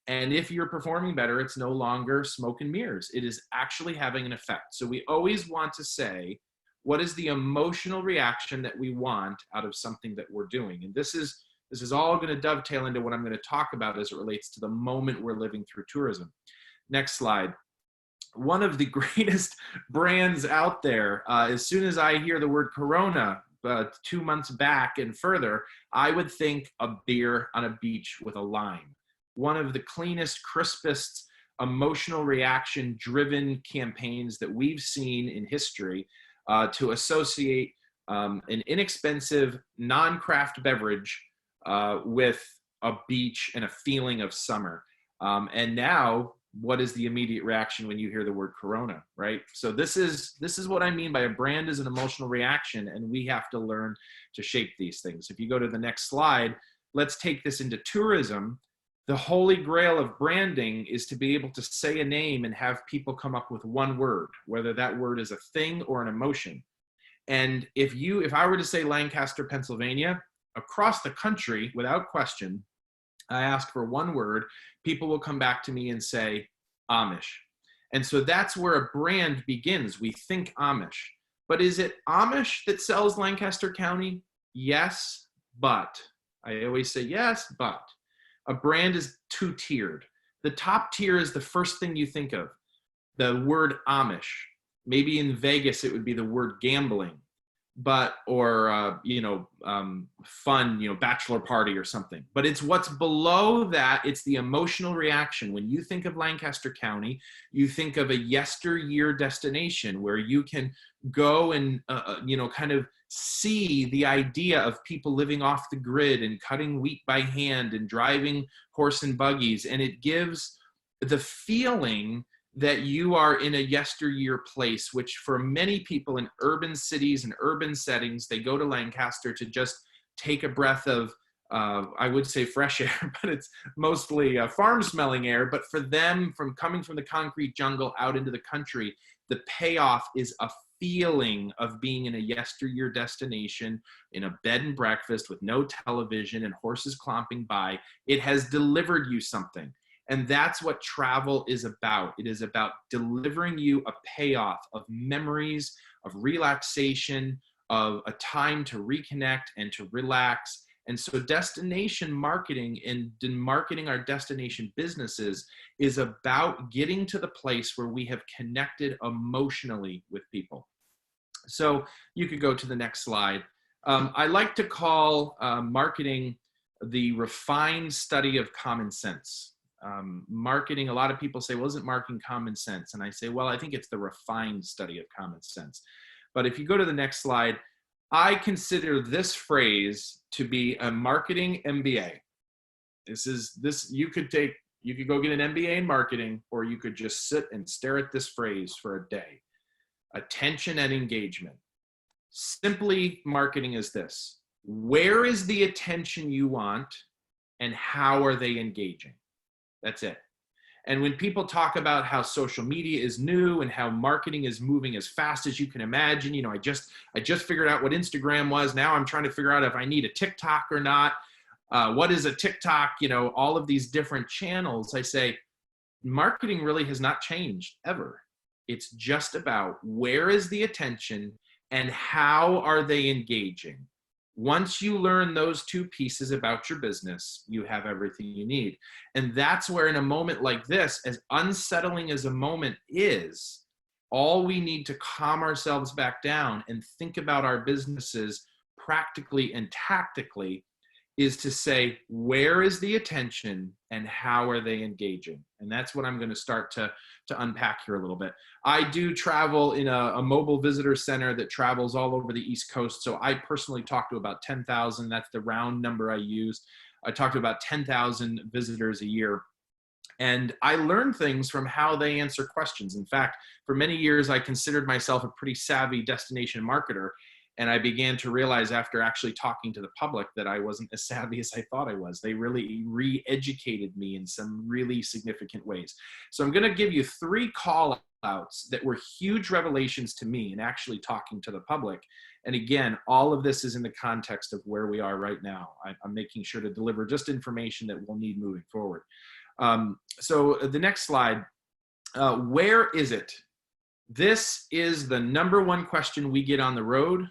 And if you're performing better, it's no longer smoke and mirrors. It is actually having an effect. So we always want to say, what is the emotional reaction that we want out of something that we're doing? And this is all going to dovetail into what I'm going to talk about as it relates to the moment we're living through tourism. Next slide. One of the greatest brands out there, as soon as I hear the word Corona 2 months back and further, I would think a beer on a beach with a lime. One of the cleanest, crispest, emotional reaction driven campaigns that we've seen in history to associate an inexpensive non-craft beverage with a beach and a feeling of summer. And now, what is the immediate reaction when you hear the word Corona, right? So this is what I mean by a brand is an emotional reaction, and we have to learn to shape these things. If you go to the next slide, let's take this into tourism. The holy grail of branding is to be able to say a name and have people come up with one word, whether that word is a thing or an emotion. And if I were to say Lancaster, Pennsylvania, across the country, without question, I ask for one word, people will come back to me and say Amish. And so that's where a brand begins. We think Amish. But is it Amish that sells Lancaster County? Yes, but. I always say yes, but. A brand is two-tiered. The top tier is the first thing you think of, the word Amish. Maybe in Vegas it would be the word gambling, or fun, bachelor party or something. But it's what's below that. It's the emotional reaction. When you think of Lancaster County, you think of a yesteryear destination where you can go and kind of see the idea of people living off the grid and cutting wheat by hand and driving horse and buggies, and it gives the feeling that you are in a yesteryear place, which for many people in urban cities and urban settings, they go to Lancaster to just take a breath of, I would say fresh air, but it's mostly farm smelling air. But for them, from coming from the concrete jungle out into the country, the payoff is a feeling of being in a yesteryear destination, in a bed and breakfast with no television and horses clomping by. It has delivered you something. And that's what travel is about. It is about delivering you a payoff of memories, of relaxation, of a time to reconnect and to relax. And so destination marketing and marketing our destination businesses is about getting to the place where we have connected emotionally with people. So you could go to the next slide. I like to call marketing the refined study of common sense. Marketing, a lot of people say, well, isn't marketing common sense? And I say, well, I think it's the refined study of common sense. But if you go to the next slide, I consider this phrase to be a marketing MBA. You could go get an MBA in marketing, or you could just sit and stare at this phrase for a day. Attention and engagement. Simply, marketing is this: where is the attention you want and how are they engaging? That's it. And when people talk about how social media is new and how marketing is moving as fast as you can imagine, I just figured out what Instagram was. Now I'm trying to figure out if I need a TikTok or not. What is a TikTok? All of these different channels. I say, marketing really has not changed ever. It's just about where is the attention and how are they engaging. Once you learn those two pieces about your business, you have everything you need. And that's where, in a moment like this, as unsettling as a moment is, all we need to calm ourselves back down and think about our businesses practically and tactically is to say, where is the attention and how are they engaging? And that's what I'm going to start to unpack here a little bit. I do travel in a mobile visitor center that travels all over the East Coast. So I personally talk to about 10,000. That's the round number I use. I talk to about 10,000 visitors a year. And I learn things from how they answer questions. In fact, for many years, I considered myself a pretty savvy destination marketer. And I began to realize after actually talking to the public that I wasn't as savvy as I thought I was. They really re-educated me in some really significant ways. So I'm going to give you 3 call outs that were huge revelations to me in actually talking to the public. And again, all of this is in the context of where we are right now. I'm making sure to deliver just information that we'll need moving forward. So the next slide, where is it? This is the #1 question we get on the road.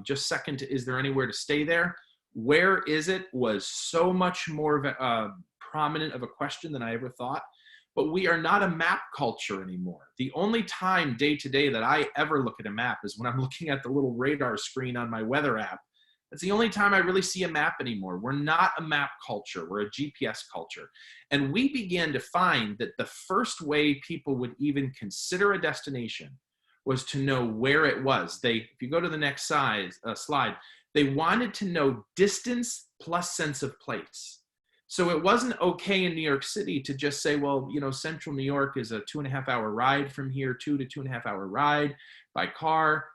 Just second to, is there anywhere to stay there? Where is it was so much more prominent of a question than I ever thought. But we are not a map culture anymore. The only time day to day that I ever look at a map is when I'm looking at the little radar screen on my weather app. That's the only time I really see a map anymore. We're not a map culture. We're a GPS culture. And we began to find that the first way people would even consider a destination was to know where it was. If you go to the next slide, they wanted to know distance plus sense of place. So it wasn't okay in New York City to just say, well, Central New York is a 2.5-hour ride from here, 2 to 2.5-hour ride by car.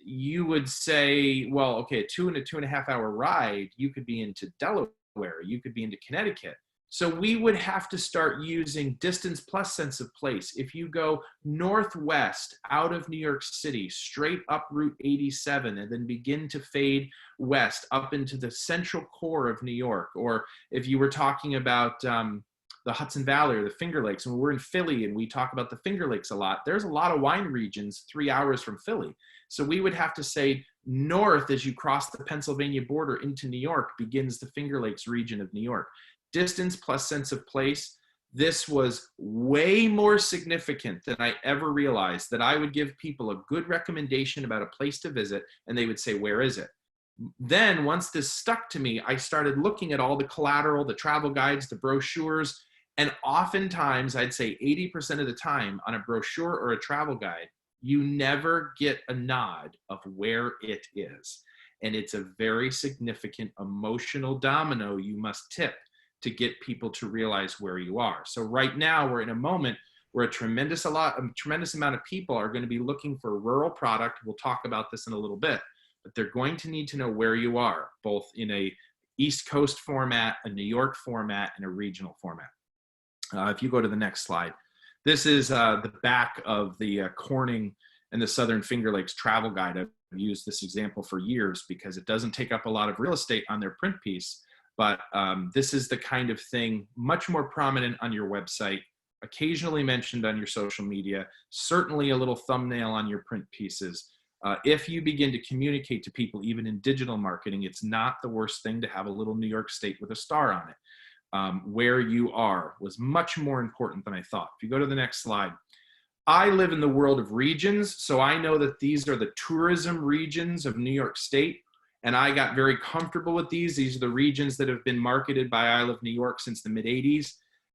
You would say, well, okay, a 2 and a 2.5-hour ride, you could be into Delaware, you could be into Connecticut. So we would have to start using distance plus sense of place. If you go northwest out of New York City, straight up Route 87, and then begin to fade west up into the central core of New York, or if you were talking about the Hudson Valley or the Finger Lakes, and we're in Philly and we talk about the Finger Lakes a lot, there's a lot of wine regions 3 hours from Philly. So we would have to say north as you cross the Pennsylvania border into New York begins the Finger Lakes region of New York. Distance plus sense of place. This was way more significant than I ever realized, that I would give people a good recommendation about a place to visit and they would say, where is it? Then once this stuck to me, I started looking at all the collateral, the travel guides, the brochures, and oftentimes I'd say 80% of the time on a brochure or a travel guide, you never get a nod of where it is. And it's a very significant emotional domino you must tip to get people to realize where you are. So right now we're in a moment where a tremendous amount of people are going to be looking for a rural product. We'll talk about this in a little bit, but they're going to need to know where you are, both in a East Coast format, a New York format, and a regional format. If you go to the next slide, this is the back of the Corning and the Southern Finger Lakes Travel Guide. I've used this example for years because it doesn't take up a lot of real estate on their print piece, but this is the kind of thing much more prominent on your website, occasionally mentioned on your social media, certainly a little thumbnail on your print pieces. If you begin to communicate to people, even in digital marketing, it's not the worst thing to have a little New York State with a star on it. Where you are was much more important than I thought. If you go to the next slide, I live in the world of regions, so I know that these are the tourism regions of New York State, and I got very comfortable with these. These are the regions that have been marketed by I Love New York since the mid-'80s.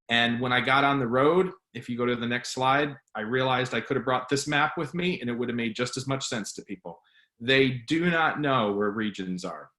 And when I got on the road, if you go to the next slide, I realized I could have brought this map with me and it would have made just as much sense to people. They do not know where regions are.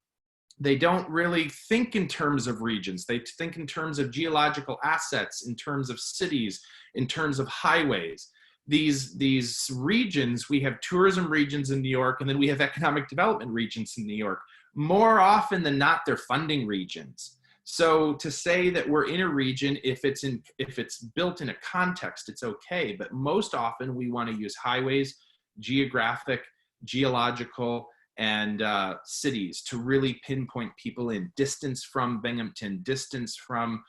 They don't really think in terms of regions. They think in terms of geological assets, in terms of cities, in terms of highways. These regions, we have tourism regions in New York, and then we have economic development regions in New York. More often than not, they're funding regions. So to say that we're in a region, if it's built in a context, it's okay. But most often we want to use highways, geographic, geological, and cities to really pinpoint people in. Distance from Binghamton, distance from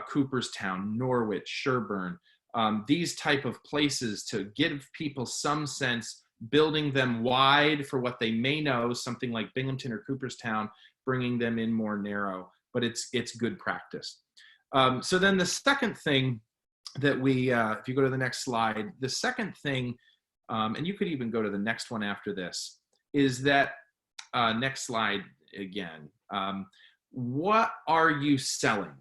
Cooperstown, Norwich, Sherburne, these type of places to give people some sense, building them wide for what they may know, something like Binghamton or Cooperstown, bringing them in more narrow. But it's good practice. So then the second thing that we, if you go to the next slide, the second thing, and you could even go to the next one after this, is that, next slide again, what are you selling?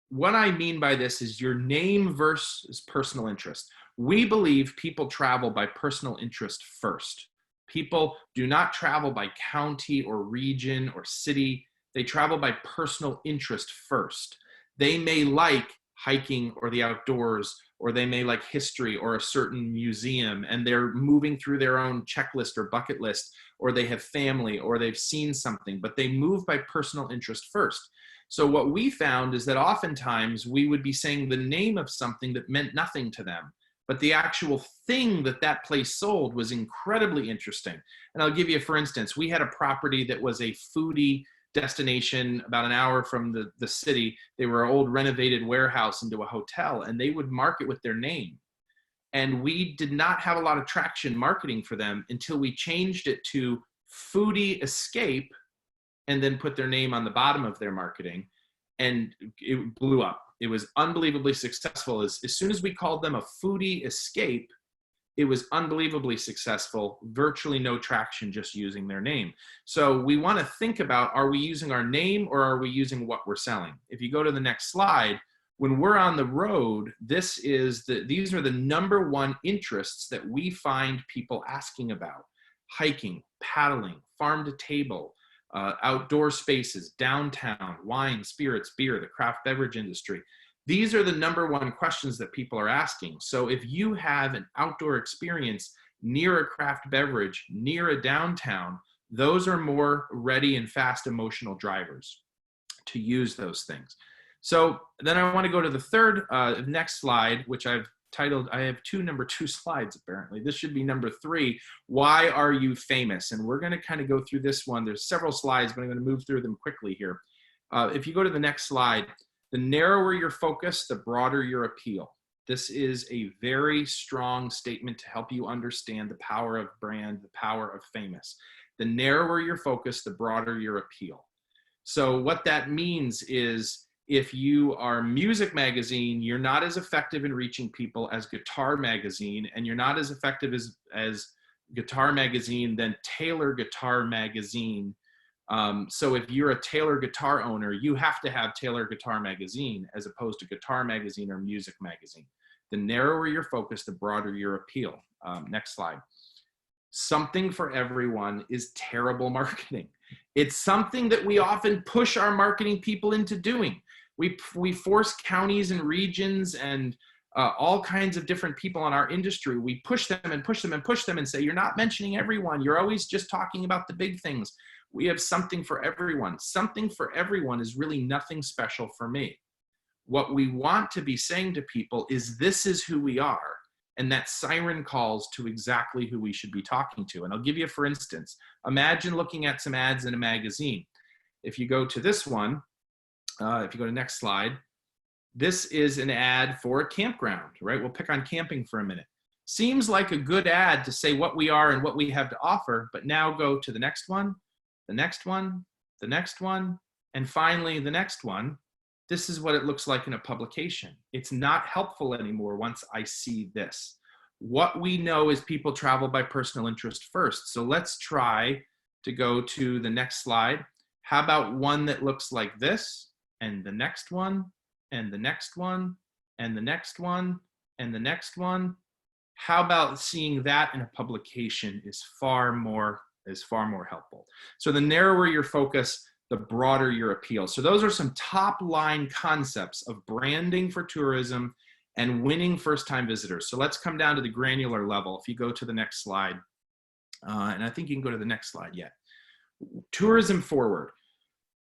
What I mean by this is your name versus personal interest. We believe people travel by personal interest first. People do not travel by county or region or city. They travel by personal interest first. They may like hiking or the outdoors, or they may like history or a certain museum, and they're moving through their own checklist or bucket list, or they have family, or they've seen something, but they move by personal interest first. So what we found is that oftentimes we would be saying the name of something that meant nothing to them, but the actual thing that that place sold was incredibly interesting. And I'll give you, for instance, we had a property that was a foodie destination about an hour from the city. They were an old renovated warehouse into a hotel, and they would market with their name. And we did not have a lot of traction marketing for them until we changed it to Foodie Escape and then put their name on the bottom of their marketing, and it blew up. It was unbelievably successful. As soon as we called them a Foodie Escape, it was unbelievably successful, virtually no traction just using their name. So we want to think about, are we using our name or are we using what we're selling? If you go to the next slide, when we're on the road, these are the number one interests that we find people asking about: hiking, paddling, farm to table, outdoor spaces, downtown, wine, spirits, beer, the craft beverage industry. These are the number one questions that people are asking. So if you have an outdoor experience near a craft beverage, near a downtown, those are more ready and fast emotional drivers to use those things. So then I want to go to the third, next slide, which I've titled, I have number two slides apparently. This should be number 3. Why are you famous? And we're going to kind of go through this one. There's several slides, but I'm going to move through them quickly here. If you go to the next slide, the narrower your focus, the broader your appeal. This is a very strong statement to help you understand the power of brand, the power of famous. The narrower your focus, the broader your appeal. So what that means is, if you are Music Magazine, you're not as effective in reaching people as Guitar Magazine, and you're not as effective as Guitar Magazine than Taylor Guitar Magazine. So if you're a Taylor guitar owner, you have to have Taylor Guitar Magazine as opposed to Guitar Magazine or Music Magazine. The narrower your focus, the broader your appeal. Next slide. Something for everyone is terrible marketing. It's something that we often push our marketing people into doing. We force counties and regions and all kinds of different people in our industry. We push them and push them and push them and say, you're not mentioning everyone. You're always just talking about the big things. We have something for everyone. Something for everyone is really nothing special for me. What we want to be saying to people is, this is who we are. And that siren calls to exactly who we should be talking to. And I'll give you, for instance, imagine looking at some ads in a magazine. If you go to this one, if you go to next slide, this is an ad for a campground, right? We'll pick on camping for a minute. Seems like a good ad to say what we are and what we have to offer, but now go to the next one, the next one, the next one, and finally the next one. This is what it looks like in a publication. It's not helpful anymore once I see this. What we know is people travel by personal interest first. So let's try to go to the next slide. How about one that looks like this, and the next one, and the next one, and the next one, and the next one? How about seeing that in a publication is far more helpful. So the narrower your focus, the broader your appeal. So those are some top line concepts of branding for tourism and winning first-time visitors. So let's come down to the granular level. If you go to the next slide, and I think you can go to the next slide yet. Tourism forward.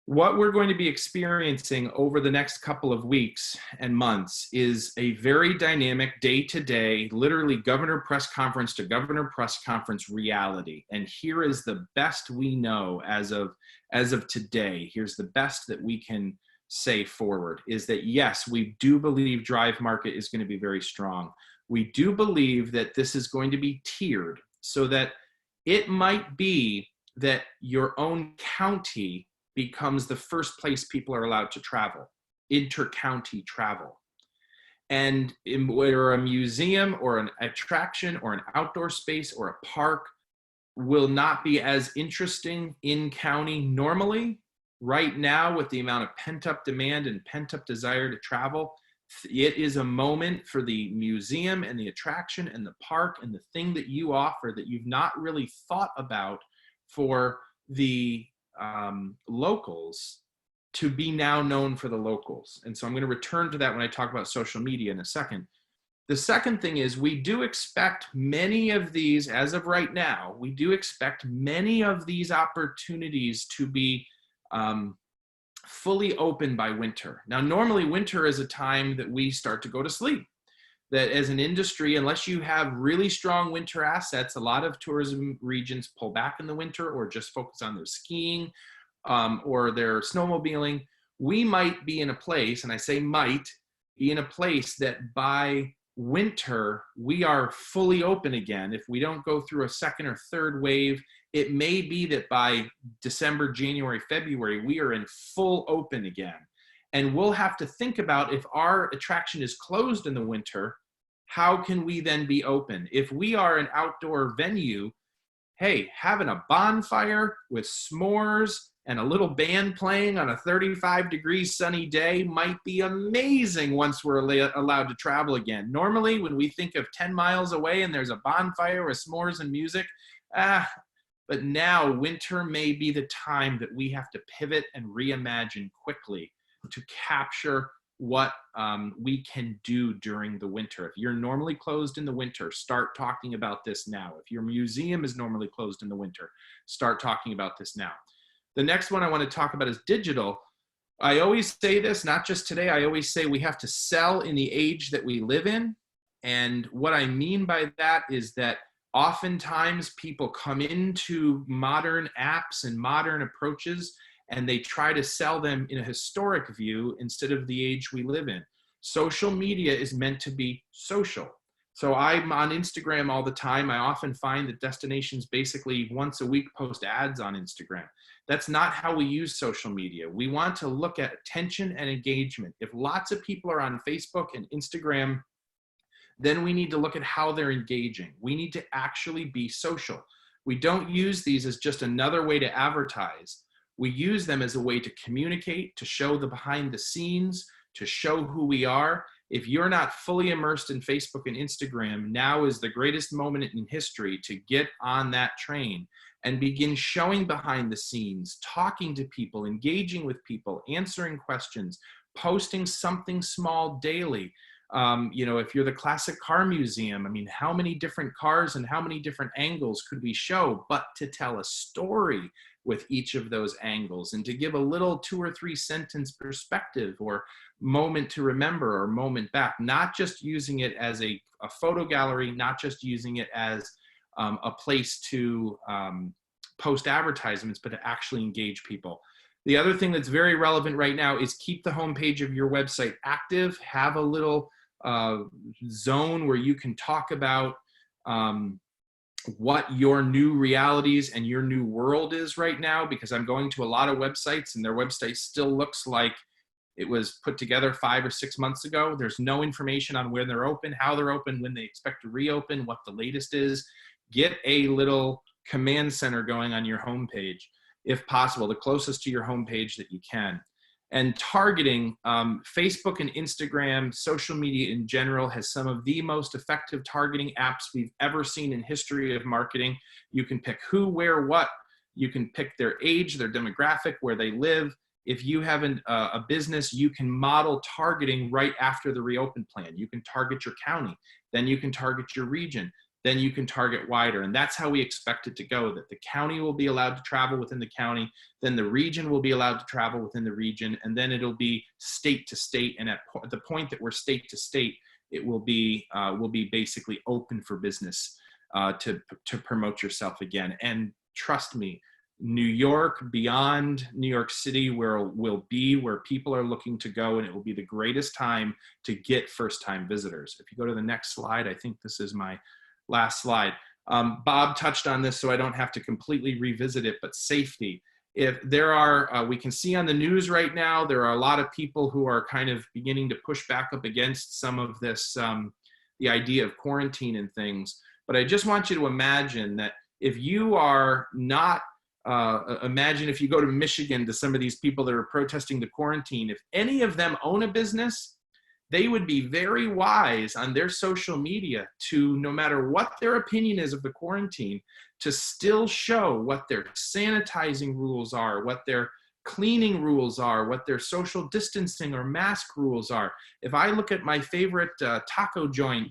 What we're going to be experiencing over the next couple of weeks and months is a very dynamic day-to-day, literally governor press conference to governor press conference reality. And here is the best we know as of today. Here's the best that we can say forward, is that yes, we do believe drive market is going to be very strong. We do believe that this is going to be tiered, so that it might be that your own county becomes the first place people are allowed to travel, inter-county travel. And whether a museum or an attraction or an outdoor space or a park will not be as interesting in county normally, right now with the amount of pent-up demand and pent-up desire to travel, it is a moment for the museum and the attraction and the park and the thing that you offer that you've not really thought about for the locals to be now known for the locals. And so I'm going to return to that when I talk about social media in a second. The second thing is we do expect many of these, as of right now, we do expect many of these opportunities to be fully open by winter. Now, normally winter is a time that we start to go to sleep. That as an industry, unless you have really strong winter assets, a lot of tourism regions pull back in the winter or just focus on their skiing or their snowmobiling. We might be in a place, and I say might, be in a place that by winter, we are fully open again. If we don't go through a second or third wave, it may be that by December, January, February, we are in full open again. And we'll have to think about, if our attraction is closed in the winter, how can we then be open? If we are an outdoor venue, hey, having a bonfire with s'mores and a little band playing on a 35-degree sunny day might be amazing once we're allowed to travel again. Normally, when we think of 10 miles away and there's a bonfire with s'mores and music, but now winter may be the time that we have to pivot and reimagine quickly to capture what we can do during the winter. If you're normally closed in the winter, start talking about this now. If your museum is normally closed in the winter, start talking about this now. The next one I want to talk about is digital. I always say this, not just today, I always say we have to sell in the age that we live in. And what I mean by that is that oftentimes people come into modern apps and modern approaches and they try to sell them in a historic view instead of the age we live in. Social media is meant to be social. So I'm on Instagram all the time. I often find that destinations basically once a week post ads on Instagram. That's not how we use social media. We want to look at attention and engagement. If lots of people are on Facebook and Instagram, then we need to look at how they're engaging. We need to actually be social. We don't use these as just another way to advertise. We use them as a way to communicate, to show the behind the scenes, to show who we are. If you're not fully immersed in Facebook and Instagram, now is the greatest moment in history to get on that train and begin showing behind the scenes, talking to people, engaging with people, answering questions, posting something small daily. If you're the classic car museum, I mean, how many different cars and how many different angles could we show, but to tell a story with each of those angles, and to give a little 2 or 3 sentence perspective or moment to remember or moment back, not just using it as a photo gallery, not just using it as a place to post advertisements, but to actually engage people. The other thing that's very relevant right now is keep the homepage of your website active. Have a little zone where you can talk about what your new realities and your new world is right now, because I'm going to a lot of websites and their website still looks like it was put together 5 or 6 months ago. There's no information on when they're open, how they're open, when they expect to reopen, what the latest is. Get a little command center going on your homepage, if possible, the closest to your homepage that you can. And targeting, Facebook and Instagram, social media in general, has some of the most effective targeting apps we've ever seen in history of marketing. You can pick who, where, what. You can pick their age, their demographic, where they live. If you have a business, you can model targeting right after the reopen plan. You can target your county, then you can target your region, then you can target wider. And that's how we expect it to go, that the county will be allowed to travel within the county, then the region will be allowed to travel within the region, and then it'll be state to state. And at the point that we're state to state, it will be basically open for business to promote yourself again. And trust me, New York, beyond New York City, will be where people are looking to go, and it will be the greatest time to get first-time visitors. If you go to the next slide, I think this is my last slide. Bob touched on this, so I don't have to completely revisit it, but safety. If there are, we can see on the news right now, there are a lot of people who are kind of beginning to push back up against some of this, the idea of quarantine and things. But I just want you to imagine that if you are not, imagine if you go to Michigan to some of these people that are protesting the quarantine, if any of them own a business, they would be very wise on their social media to, no matter what their opinion is of the quarantine, to still show what their sanitizing rules are, what their cleaning rules are, what their social distancing or mask rules are. If I look at my favorite taco joint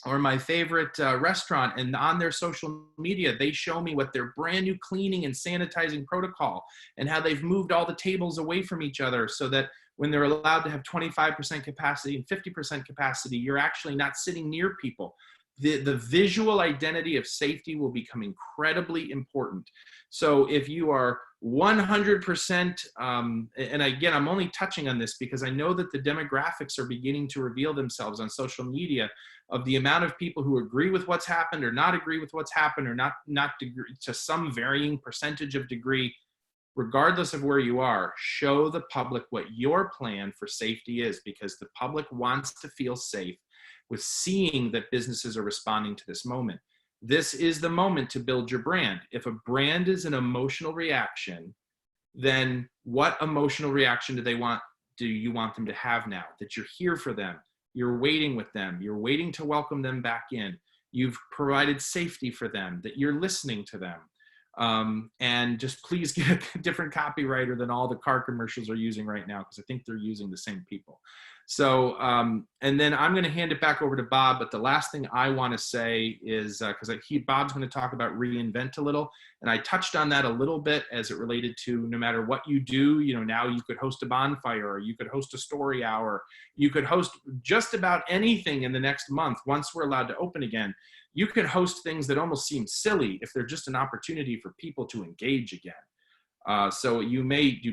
or my favorite restaurant, and on their social media, they show me what their brand new cleaning and sanitizing protocol, and how they've moved all the tables away from each other so that when they're allowed to have 25% capacity and 50% capacity, you're actually not sitting near people. The visual identity of safety will become incredibly important. So if you are 100%, and again, I'm only touching on this because I know that the demographics are beginning to reveal themselves on social media of the amount of people who agree with what's happened or not agree with what's happened, or not degree, to some varying percentage of degree. Regardless of where you are, show the public what your plan for safety is, because the public wants to feel safe with seeing that businesses are responding to this moment. This is the moment to build your brand. If a brand is an emotional reaction, then what emotional reaction do you want them to have now? That you're here for them, you're waiting with them, you're waiting to welcome them back in, you've provided safety for them, that you're listening to them. And just please get a different copywriter than all the car commercials are using right now, because I think they're using the same people. So, and then I'm going to hand it back over to Bob. But the last thing I want to say is, because Bob's going to talk about reinvent a little, and I touched on that a little bit as it related to no matter what you do, now you could host a bonfire, or you could host a story hour, you could host just about anything in the next month once we're allowed to open again. You could host things that almost seem silly if they're just an opportunity for people to engage again. So you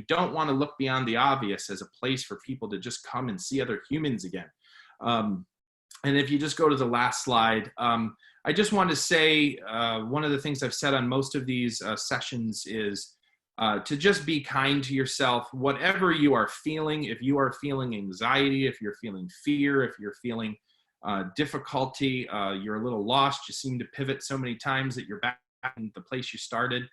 don't want to look beyond the obvious as a place for people to just come and see other humans again. And if you just go to the last slide, I just want to say one of the things I've said on most of these sessions is to just be kind to yourself. Whatever you are feeling, if you are feeling anxiety, if you're feeling fear, if you're feeling difficulty, you're a little lost, you seem to pivot so many times that you're back in the place you started,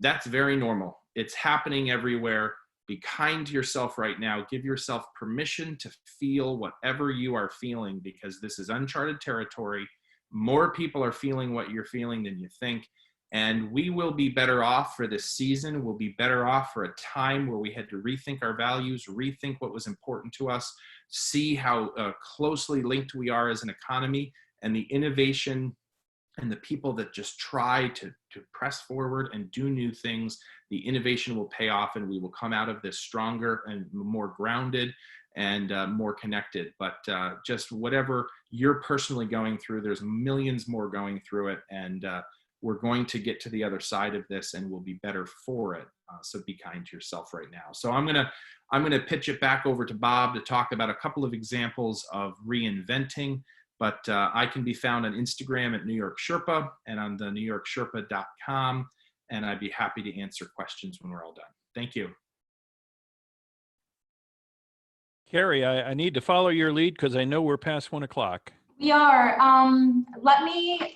that's very normal. It's happening everywhere. Be kind to yourself right now. Give yourself permission to feel whatever you are feeling, because this is uncharted territory. More people are feeling what you're feeling than you think. And we will be better off for this season. We'll be better off for a time where we had to rethink our values, rethink what was important to us, see how closely linked we are as an economy, and the innovation and the people that just try to press forward and do new things, the innovation will pay off, and we will come out of this stronger and more grounded and more connected. But just whatever you're personally going through, there's millions more going through it, and we're going to get to the other side of this, and we'll be better for it. So be kind to yourself right now. So I'm gonna pitch it back over to Bob to talk about a couple of examples of reinventing. But I can be found on Instagram at New York Sherpa and on the newyorksherpa.com, and I'd be happy to answer questions when we're all done. Thank you. Carrie, I need to follow your lead because I know we're past 1 o'clock. We are. Let me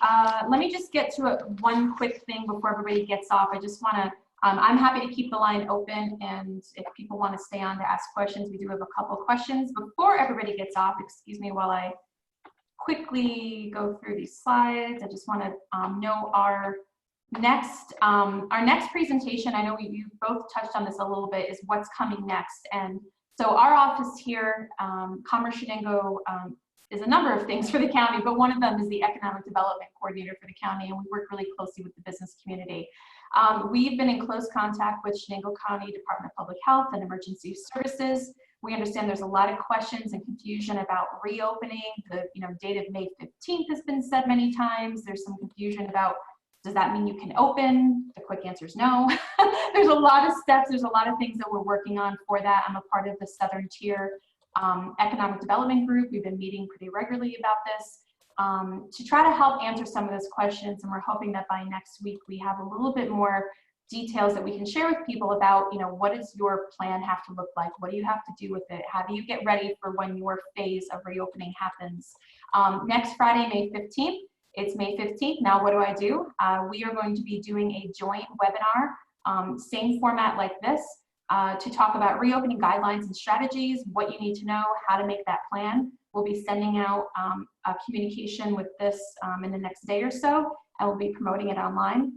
just get to one quick thing before everybody gets off. I just want to. I'm happy to keep the line open, and if people want to stay on to ask questions, we do have a couple questions before everybody gets off. Excuse me while I quickly go through these slides. I just want to know our next presentation. I know you both touched on this a little bit, is what's coming next. And so our office here, Commerce Chenango, is a number of things for the county, but one of them is the Economic Development Coordinator for the county, and we work really closely with the business community. We've been in close contact with Chenango County Department of Public Health and Emergency Services. We understand there's a lot of questions and confusion about reopening. The date of May 15th has been said many times. There's some confusion about, does that mean you can open? The quick answer is no. There's a lot of steps. There's a lot of things that we're working on for that. I'm a part of the Southern Tier Economic Development Group. We've been meeting pretty regularly about this to try to help answer some of those questions. And we're hoping that by next week, we have a little bit more details that we can share with people about, what does your plan have to look like? What do you have to do with it? How do you get ready for when your phase of reopening happens? Next Friday, May 15th, it's May 15th. Now, what do? We are going to be doing a joint webinar, same format like this, to talk about reopening guidelines and strategies, what you need to know, how to make that plan. We'll be sending out a communication with this in the next day or so, and we'll be promoting it online.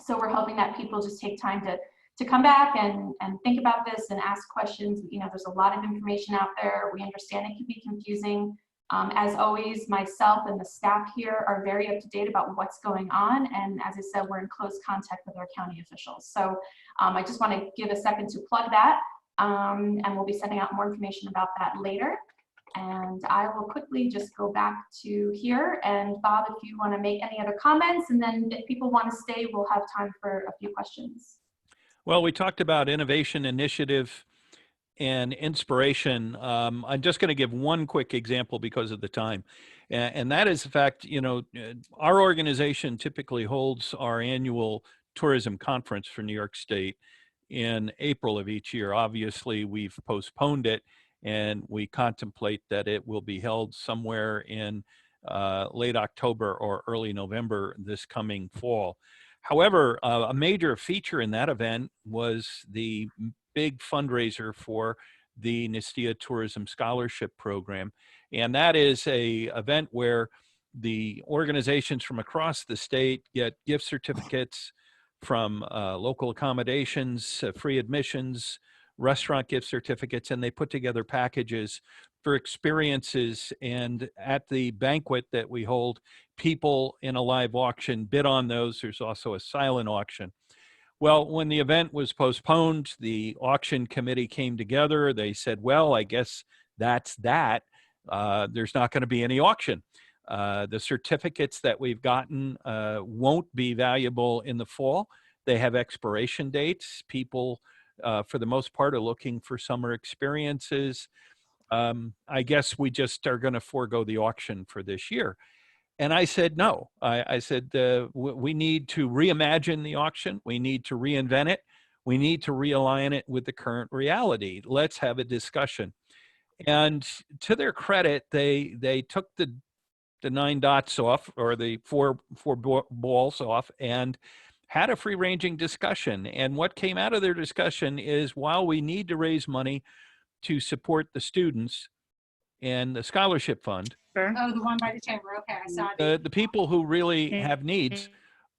So we're hoping that people just take time to come back and think about this and ask questions. There's a lot of information out there. We understand it can be confusing. As always, myself and the staff here are very up to date about what's going on. And as I said, we're in close contact with our county officials. So I just want to give a second to plug that. And we'll be sending out more information about that later. And I will quickly just go back to here. And Bob, if you want to make any other comments, and then if people want to stay, we'll have time for a few questions. Well, we talked about innovation, initiative, and inspiration. I'm just going to give one quick example because of the time. And that is the fact, our organization typically holds our annual tourism conference for New York State in April of each year. Obviously, we've postponed it, and we contemplate that it will be held somewhere in late October or early November this coming fall. However, a major feature in that event was the big fundraiser for the NYSTIA Tourism Scholarship Program. And that is an event where the organizations from across the state get gift certificates from local accommodations, free admissions, restaurant gift certificates, and they put together packages for experiences. And at the banquet that we hold, people in a live auction bid on those. There's also a silent auction. Well, when the event was postponed, the auction committee came together. They said, well, I guess that's that. There's not going to be any auction. The certificates that we've gotten won't be valuable in the fall. They have expiration dates. People, for the most part, are looking for summer experiences. I guess we just are going to forego the auction for this year. And I said, no. I said, we need to reimagine the auction. We need to reinvent it. We need to realign it with the current reality. Let's have a discussion. And to their credit, they took the 9 dots off, or the four balls off, and had a free-ranging discussion. And what came out of their discussion is, while we need to raise money to support the students and the scholarship fund, Oh, the one by the chamber. Okay, I saw it. the people who really have needs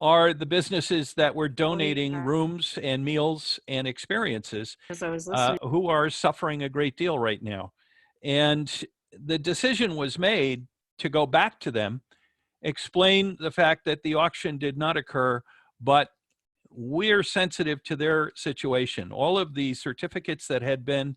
are the businesses that were donating rooms and meals and experiences, who are suffering a great deal right now. And the decision was made to go back to them explain the fact that the auction did not occur, but we're sensitive to their situation. All of the certificates that had been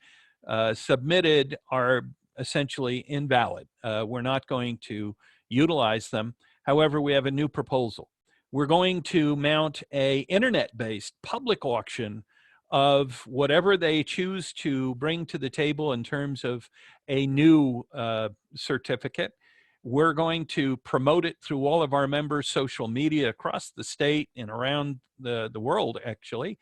submitted are essentially invalid. We're not going to utilize them. However, we have a new proposal. We're going to mount a internet-based public auction of whatever they choose to bring to the table in terms of a new certificate. We're going to promote it through all of our members' social media across the state and around the world, actually.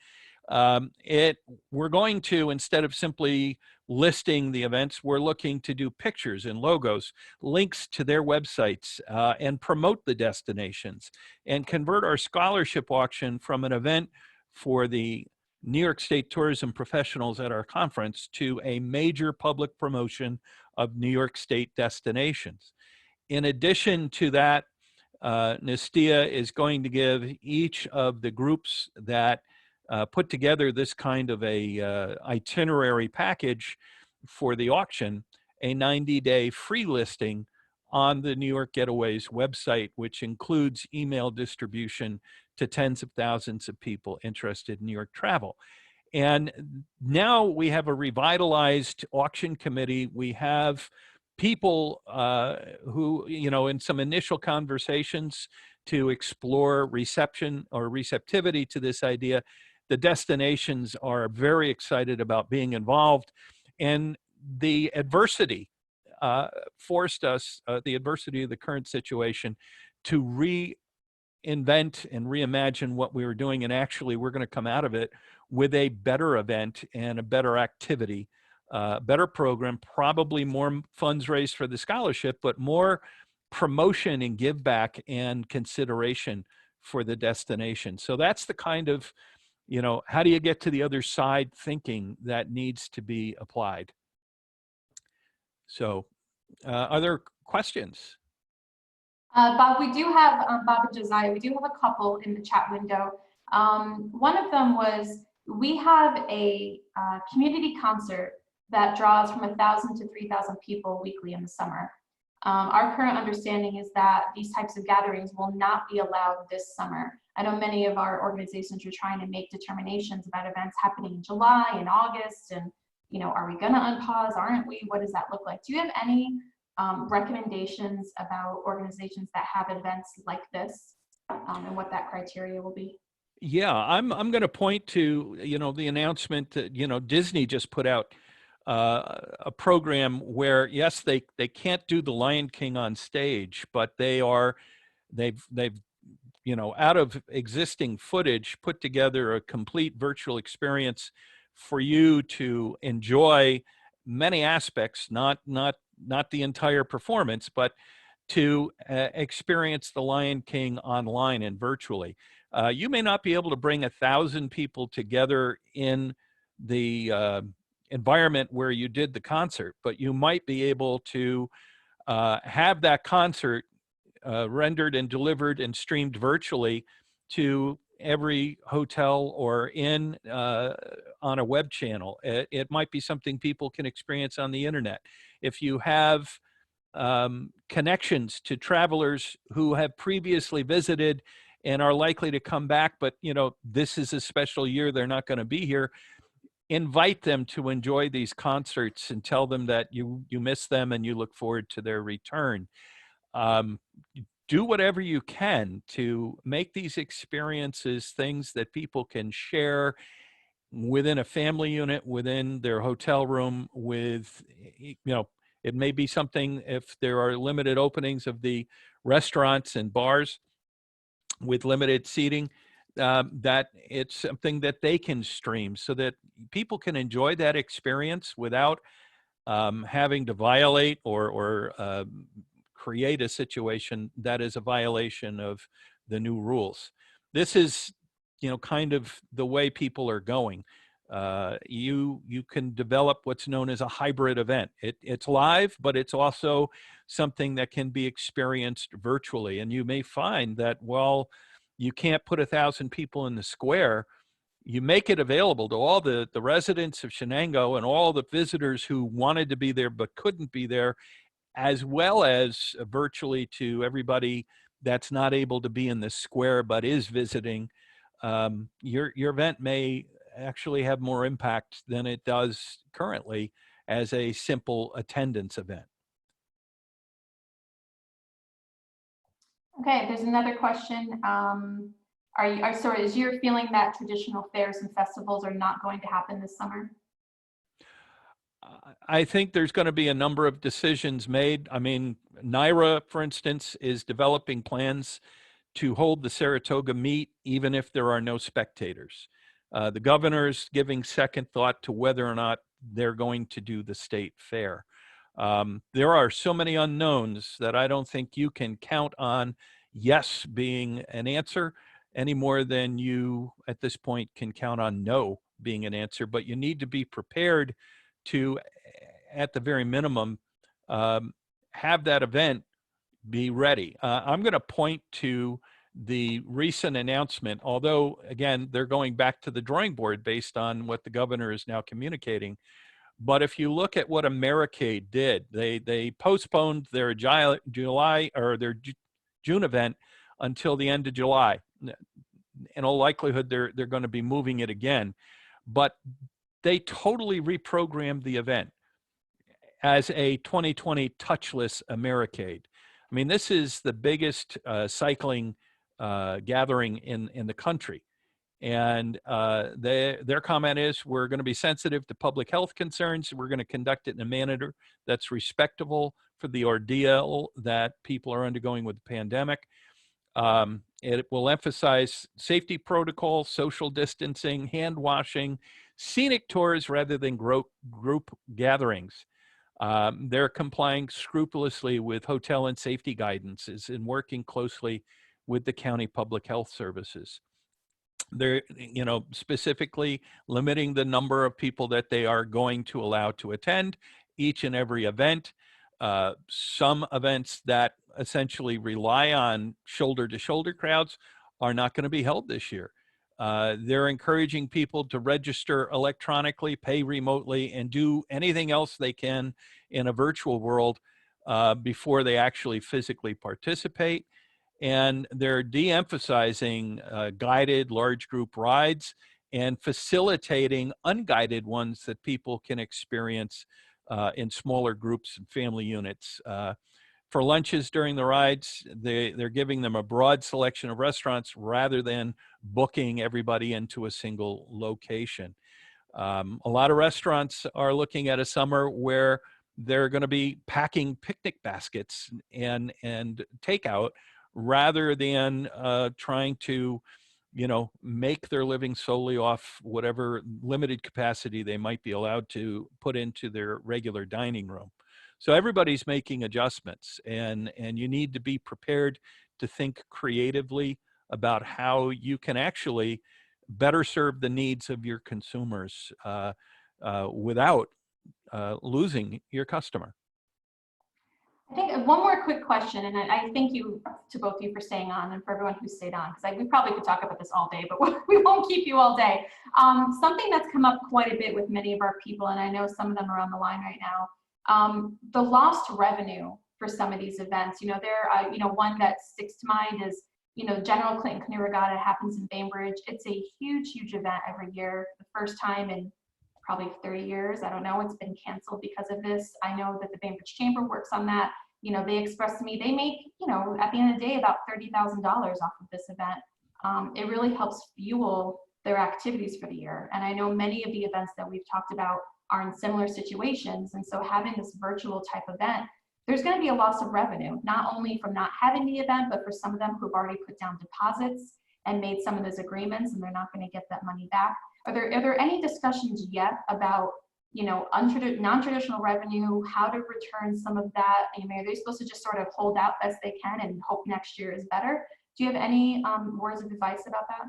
We're going to, instead of simply listing the events, we're looking to do pictures and logos, links to their websites, and promote the destinations, and convert our scholarship auction from an event for the New York State tourism professionals at our conference to a major public promotion of New York State destinations. In addition to that, NYSTIA is going to give each of the groups that put together this kind of a itinerary package for the auction a 90-day free listing on the New York Getaways website, which includes email distribution to tens of thousands of people interested in New York travel. And now we have a revitalized auction committee. We have people who, you know, in some initial conversations to explore reception or receptivity to this idea. The destinations are very excited about being involved, and the adversity forced us, the adversity of the current situation, to reinvent and reimagine what we were doing. And actually, we're going to come out of it with a better event and a better activity, better program, probably more funds raised for the scholarship, but more promotion and give back and consideration for the destination. So that's the kind of, you know, how do you get to the other side thinking that needs to be applied. So other questions? Bob, we do have, Bob and Josiah, we do have a couple in the chat window. One of them was, we have a community concert that draws from 1,000 to 3,000 people weekly in the summer. Our current understanding is that these types of gatherings will not be allowed this summer. I know many of our organizations are trying to make determinations about events happening in July and August, and, you know, are we going to unpause? Aren't we? What does that look like? Do you have any recommendations about organizations that have events like this, and what that criteria will be? Yeah, I'm going to point to, you know, the announcement that, you know, Disney just put out a program where, yes, they can't do the Lion King on stage, but they've you know, out of existing footage, put together a complete virtual experience for you to enjoy many aspects, not the entire performance, but to experience the Lion King online and virtually. You may not be able to bring 1,000 people together in the environment where you did the concert, but you might be able to have that concert rendered and delivered and streamed virtually to every hotel or inn on a web channel. It might be something people can experience on the internet. If you have connections to travelers who have previously visited and are likely to come back, but, you know, this is a special year, they're not going to be here, invite them to enjoy these concerts and tell them that you miss them and you look forward to their return. Do whatever you can to make these experiences things that people can share within a family unit, within their hotel room, with, you know, it may be something, if there are limited openings of the restaurants and bars with limited seating, that it's something that they can stream so that people can enjoy that experience without having to violate or create a situation that is a violation of the new rules. This is, you know, kind of the way people are going. You can develop what's known as a hybrid event. It's live, but it's also something that can be experienced virtually. And you may find that while you can't put 1,000 people in the square, you make it available to all the residents of Chenango and all the visitors who wanted to be there but couldn't be there, as well as virtually to everybody that's not able to be in the square but is visiting, your event may actually have more impact than it does currently as a simple attendance event. Okay, there's another question. Sorry, is your feeling that traditional fairs and festivals are not going to happen this summer? I think there's going to be a number of decisions made. I mean, NYRA, for instance, is developing plans to hold the Saratoga meet even if there are no spectators. The governor's giving second thought to whether or not they're going to do the state fair. There are so many unknowns that I don't think you can count on yes being an answer any more than you at this point can count on no being an answer, but you need to be prepared to, at the very minimum, have that event be ready. I'm going to point to the recent announcement, although, again, they're going back to the drawing board based on what the governor is now communicating. But if you look at what Americade did, they postponed their July or their June event until the end of July. In all likelihood, they're going to be moving it again. But they totally reprogrammed the event as a 2020 touchless Americade. I mean, this is the biggest cycling gathering in the country. And their comment is, we're going to be sensitive to public health concerns. We're going to conduct it in a manner that's respectable for the ordeal that people are undergoing with the pandemic. It will emphasize safety protocols, social distancing, hand washing, scenic tours rather than group gatherings. They're complying scrupulously with hotel and safety guidances and working closely with the county public health services. They're, specifically limiting the number of people that they are going to allow to attend each and every event. Some events that essentially rely on shoulder-to-shoulder crowds are not going to be held this year. They're encouraging people to register electronically, pay remotely, and do anything else they can in a virtual world before they actually physically participate. And they're de-emphasizing guided large group rides and facilitating unguided ones that people can experience in smaller groups and family units. For lunches during the rides, they're giving them a broad selection of restaurants rather than booking everybody into a single location. A lot of restaurants are looking at a summer where they're going to be packing picnic baskets and takeout rather than trying to, make their living solely off whatever limited capacity they might be allowed to put into their regular dining room. So everybody's making adjustments, and you need to be prepared to think creatively about how you can actually better serve the needs of your consumers without losing your customer. I think one more quick question, and I thank you to both of you for staying on and for everyone who stayed on, because we probably could talk about this all day, but we won't keep you all day. Something that's come up quite a bit with many of our people, and I know some of them are on the line right now, the lost revenue for some of these events. One that sticks to mind is, General Clinton Canoe Regatta happens in Bainbridge. It's a huge, huge event every year. The first time in probably 30 years. I don't know, it's been canceled because of this. I know that the Bainbridge Chamber works on that. They expressed to me, they make, at the end of the day, about $30,000 off of this event. It really helps fuel their activities for the year. And I know many of the events that we've talked about are in similar situations. And so having this virtual type event, there's going to be a loss of revenue, not only from not having the event, but for some of them who've already put down deposits and made some of those agreements, and they're not going to get that money back. Are there any discussions yet about, non-traditional revenue, how to return some of that? Are they supposed to just sort of hold out best they can and hope next year is better? Do you have any words of advice about that?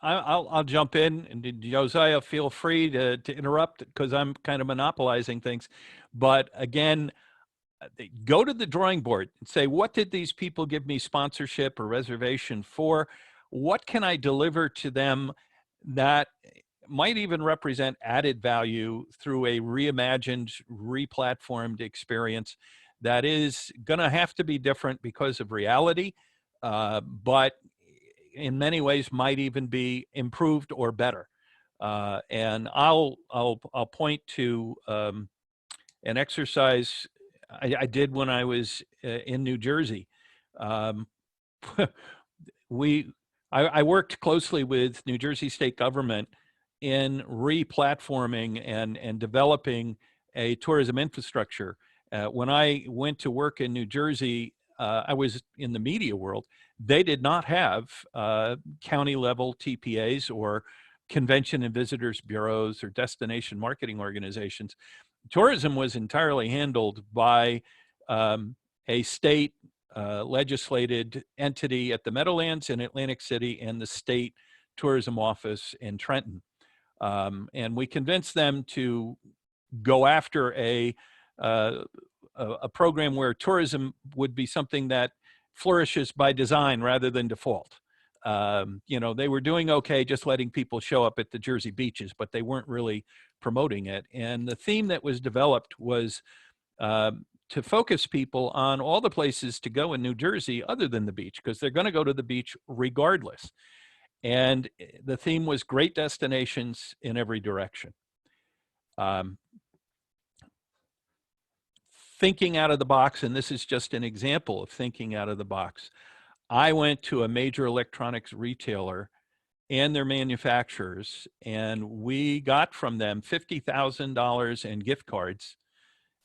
I'll jump in, and Josiah, feel free to interrupt because I'm kind of monopolizing things. But again, go to the drawing board and say, what did these people give me sponsorship or reservation for? What can I deliver to them that might even represent added value through a reimagined, replatformed experience that is going to have to be different because of reality, but in many ways might even be improved or better. And I'll point to an exercise I did when I was in New Jersey. I worked closely with New Jersey state government in re-platforming and developing a tourism infrastructure. When I went to work in New Jersey, I was in the media world. They did not have county level TPAs or convention and visitors bureaus or destination marketing organizations. Tourism was entirely handled by a state legislated entity at the Meadowlands in Atlantic City and the state tourism office in Trenton. And we convinced them to go after a program where tourism would be something that flourishes by design rather than default. You know, they were doing okay just letting people show up at the Jersey beaches, but they weren't really promoting it. And the theme that was developed was to focus people on all the places to go in New Jersey other than the beach, because they're going to go to the beach regardless. And the theme was great destinations in every direction. Thinking out of the box, and this is just an example of thinking out of the box. I went to a major electronics retailer and their manufacturers, and we got from them $50,000 in gift cards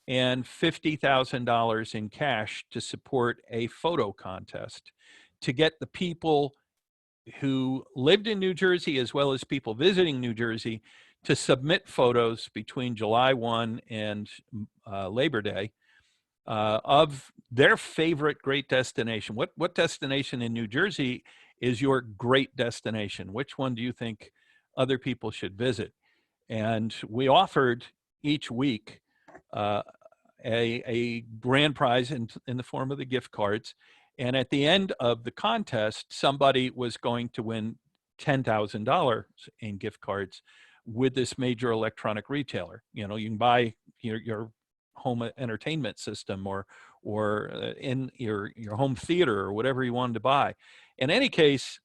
and $50,000 in cash to support a photo contest to get the people who lived in New Jersey, as well as people visiting New Jersey, to submit photos between July 1 and Labor Day of their favorite great destination. What destination in New Jersey is your great destination? Which one do you think other people should visit? And we offered each week a grand prize in the form of the gift cards. And at the end of the contest, somebody was going to win $10,000 in gift cards with this major electronic retailer. You know, you can buy your home entertainment system or in your home theater or whatever you wanted to buy. In any case,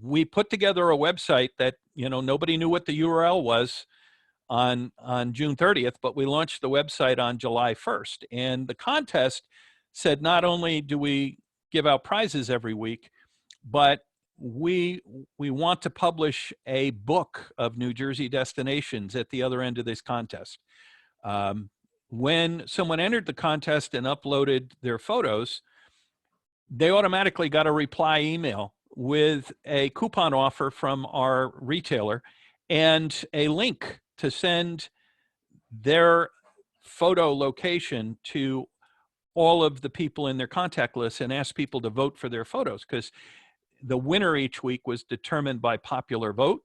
we put together a website that, you know, nobody knew what the URL was on June 30th, but we launched the website on July 1st. And the contest said, not only do we give out prizes every week, but we want to publish a book of New Jersey destinations at the other end of this contest. When someone entered the contest and uploaded their photos, they automatically got a reply email with a coupon offer from our retailer and a link to send their photo location to all of the people in their contact list and ask people to vote for their photos, because the winner each week was determined by popular vote,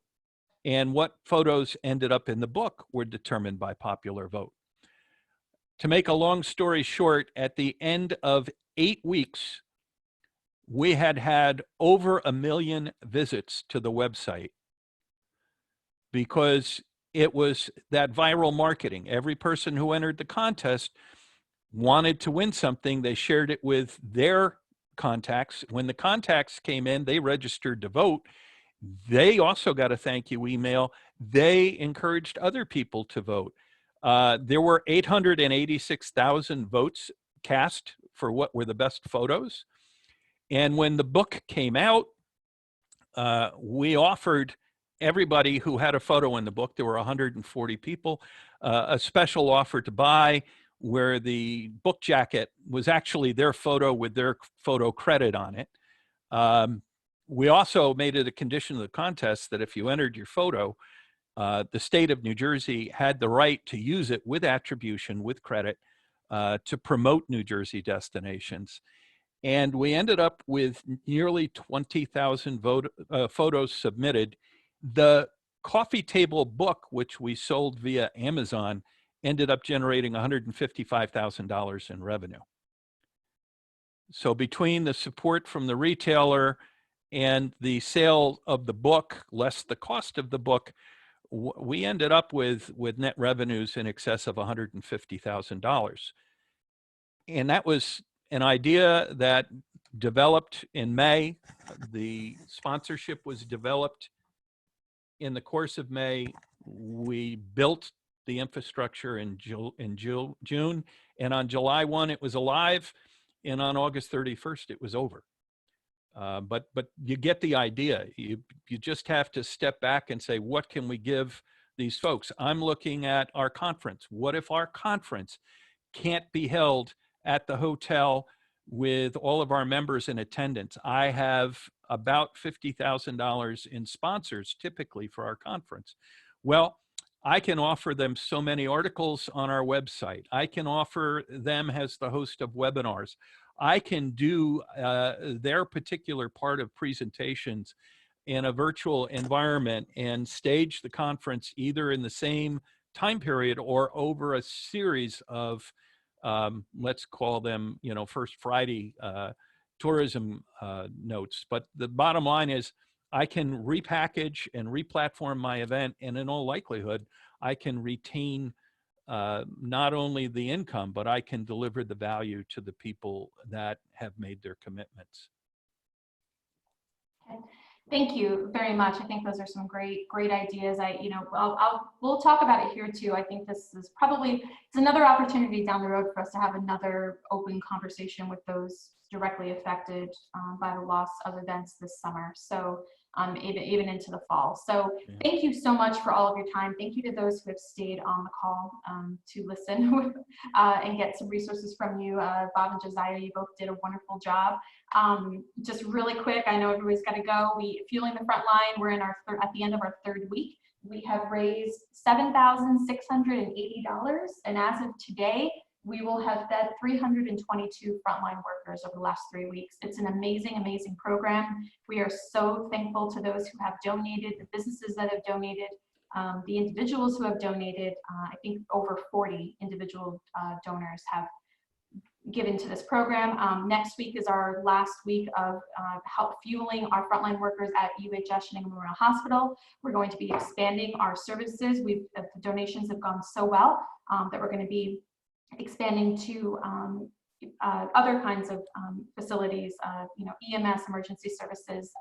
and what photos ended up in the book were determined by popular vote. To make a long story short, at the end of 8 weeks, we had over 1 million visits to the website, because it was that viral marketing. Every person who entered the contest wanted to win something. They shared it with their contacts. When the contacts came in, they registered to vote. They also got a thank you email. They encouraged other people to vote. There were 886,000 votes cast for what were the best photos. And when the book came out, we offered everybody who had a photo in the book, there were 140 people, a special offer to buy, where the book jacket was actually their photo with their photo credit on it. We also made it a condition of the contest that if you entered your photo, the state of New Jersey had the right to use it with attribution, with credit, to promote New Jersey destinations. And we ended up with nearly 20,000 photos submitted. The coffee table book, which we sold via Amazon, ended up generating $155,000 in revenue. So between the support from the retailer and the sale of the book, less the cost of the book, we ended up with net revenues in excess of $150,000. And that was an idea that developed in May. The sponsorship was developed in the course of May. We built the infrastructure in June, and on July 1, it was alive, and on August 31st, it was over. But you get the idea. You just have to step back and say, what can we give these folks? I'm looking at our conference. What if our conference can't be held at the hotel with all of our members in attendance? I have about $50,000 in sponsors typically for our conference. Well, I can offer them so many articles on our website. I can offer them as the host of webinars. I can do their particular part of presentations in a virtual environment and stage the conference either in the same time period or over a series of, let's call them, First Friday tourism notes. But the bottom line is I can repackage and replatform my event, and in all likelihood, I can retain not only the income, but I can deliver the value to the people that have made their commitments. Okay. Thank you very much. I think those are some great ideas. We'll talk about it here too. I think this is probably, it's another opportunity down the road for us to have another open conversation with those directly affected by the loss of events this summer. So even into the fall. So thank you so much for all of your time. Thank you to those who have stayed on the call to listen and get some resources from you. Bob and Josiah, you both did a wonderful job. Just really quick, I know everybody's got to go. Fueling the front line, we're in our at the end of our third week. We have raised $7,680, and as of today, we will have fed 322 frontline workers over the last 3 weeks. It's an amazing, amazing program. We are so thankful to those who have donated, the businesses that have donated, the individuals who have donated. I think over 40 individual donors have given to this program. Next week is our last week of help fueling our frontline workers at UHS Chenango Memorial Hospital. We're going to be expanding our services. The donations have gone so well that we're going to be expanding to other kinds of facilities, EMS, emergency services,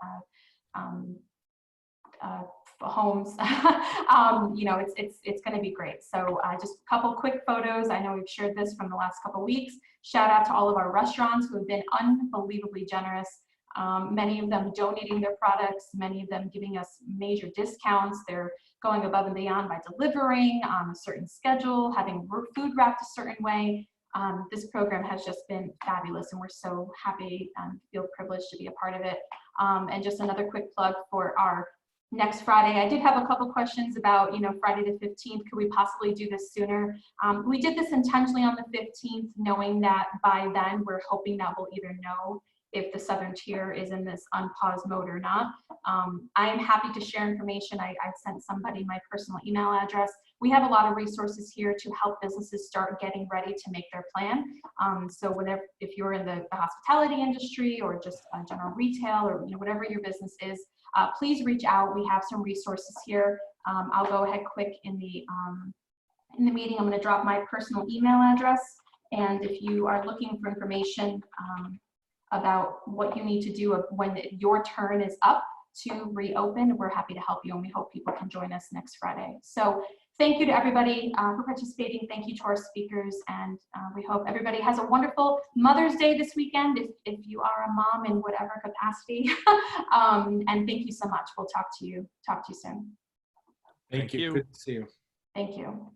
homes. It's going to be great. So just a couple quick photos. I know we've shared this from the last couple weeks. Shout out to all of our restaurants who have been unbelievably generous. Many of them donating their products, many of them giving us major discounts. They're going above and beyond by delivering on a certain schedule, having food wrapped a certain way. This program has just been fabulous, and we're so happy and feel privileged to be a part of it. And just another quick plug for our next Friday. I did have a couple questions about, Friday the 15th, could we possibly do this sooner? We did this intentionally on the 15th, knowing that by then we're hoping that we'll either know if the Southern Tier is in this unpause mode or not. I am happy to share information. I sent somebody my personal email address. We have a lot of resources here to help businesses start getting ready to make their plan. So if you're in the hospitality industry or just general retail or whatever your business is, please reach out. We have some resources here. I'll go ahead quick in the meeting. I'm going to drop my personal email address, and if you are looking for information about what you need to do when your turn is up to reopen, we're happy to help you, and we hope people can join us next Friday. So thank you to everybody for participating. Thank you to our speakers, and we hope everybody has a wonderful Mother's Day this weekend if you are a mom in whatever capacity. And thank you so much. We'll talk to you soon. Thank you. Good to see you. Thank you.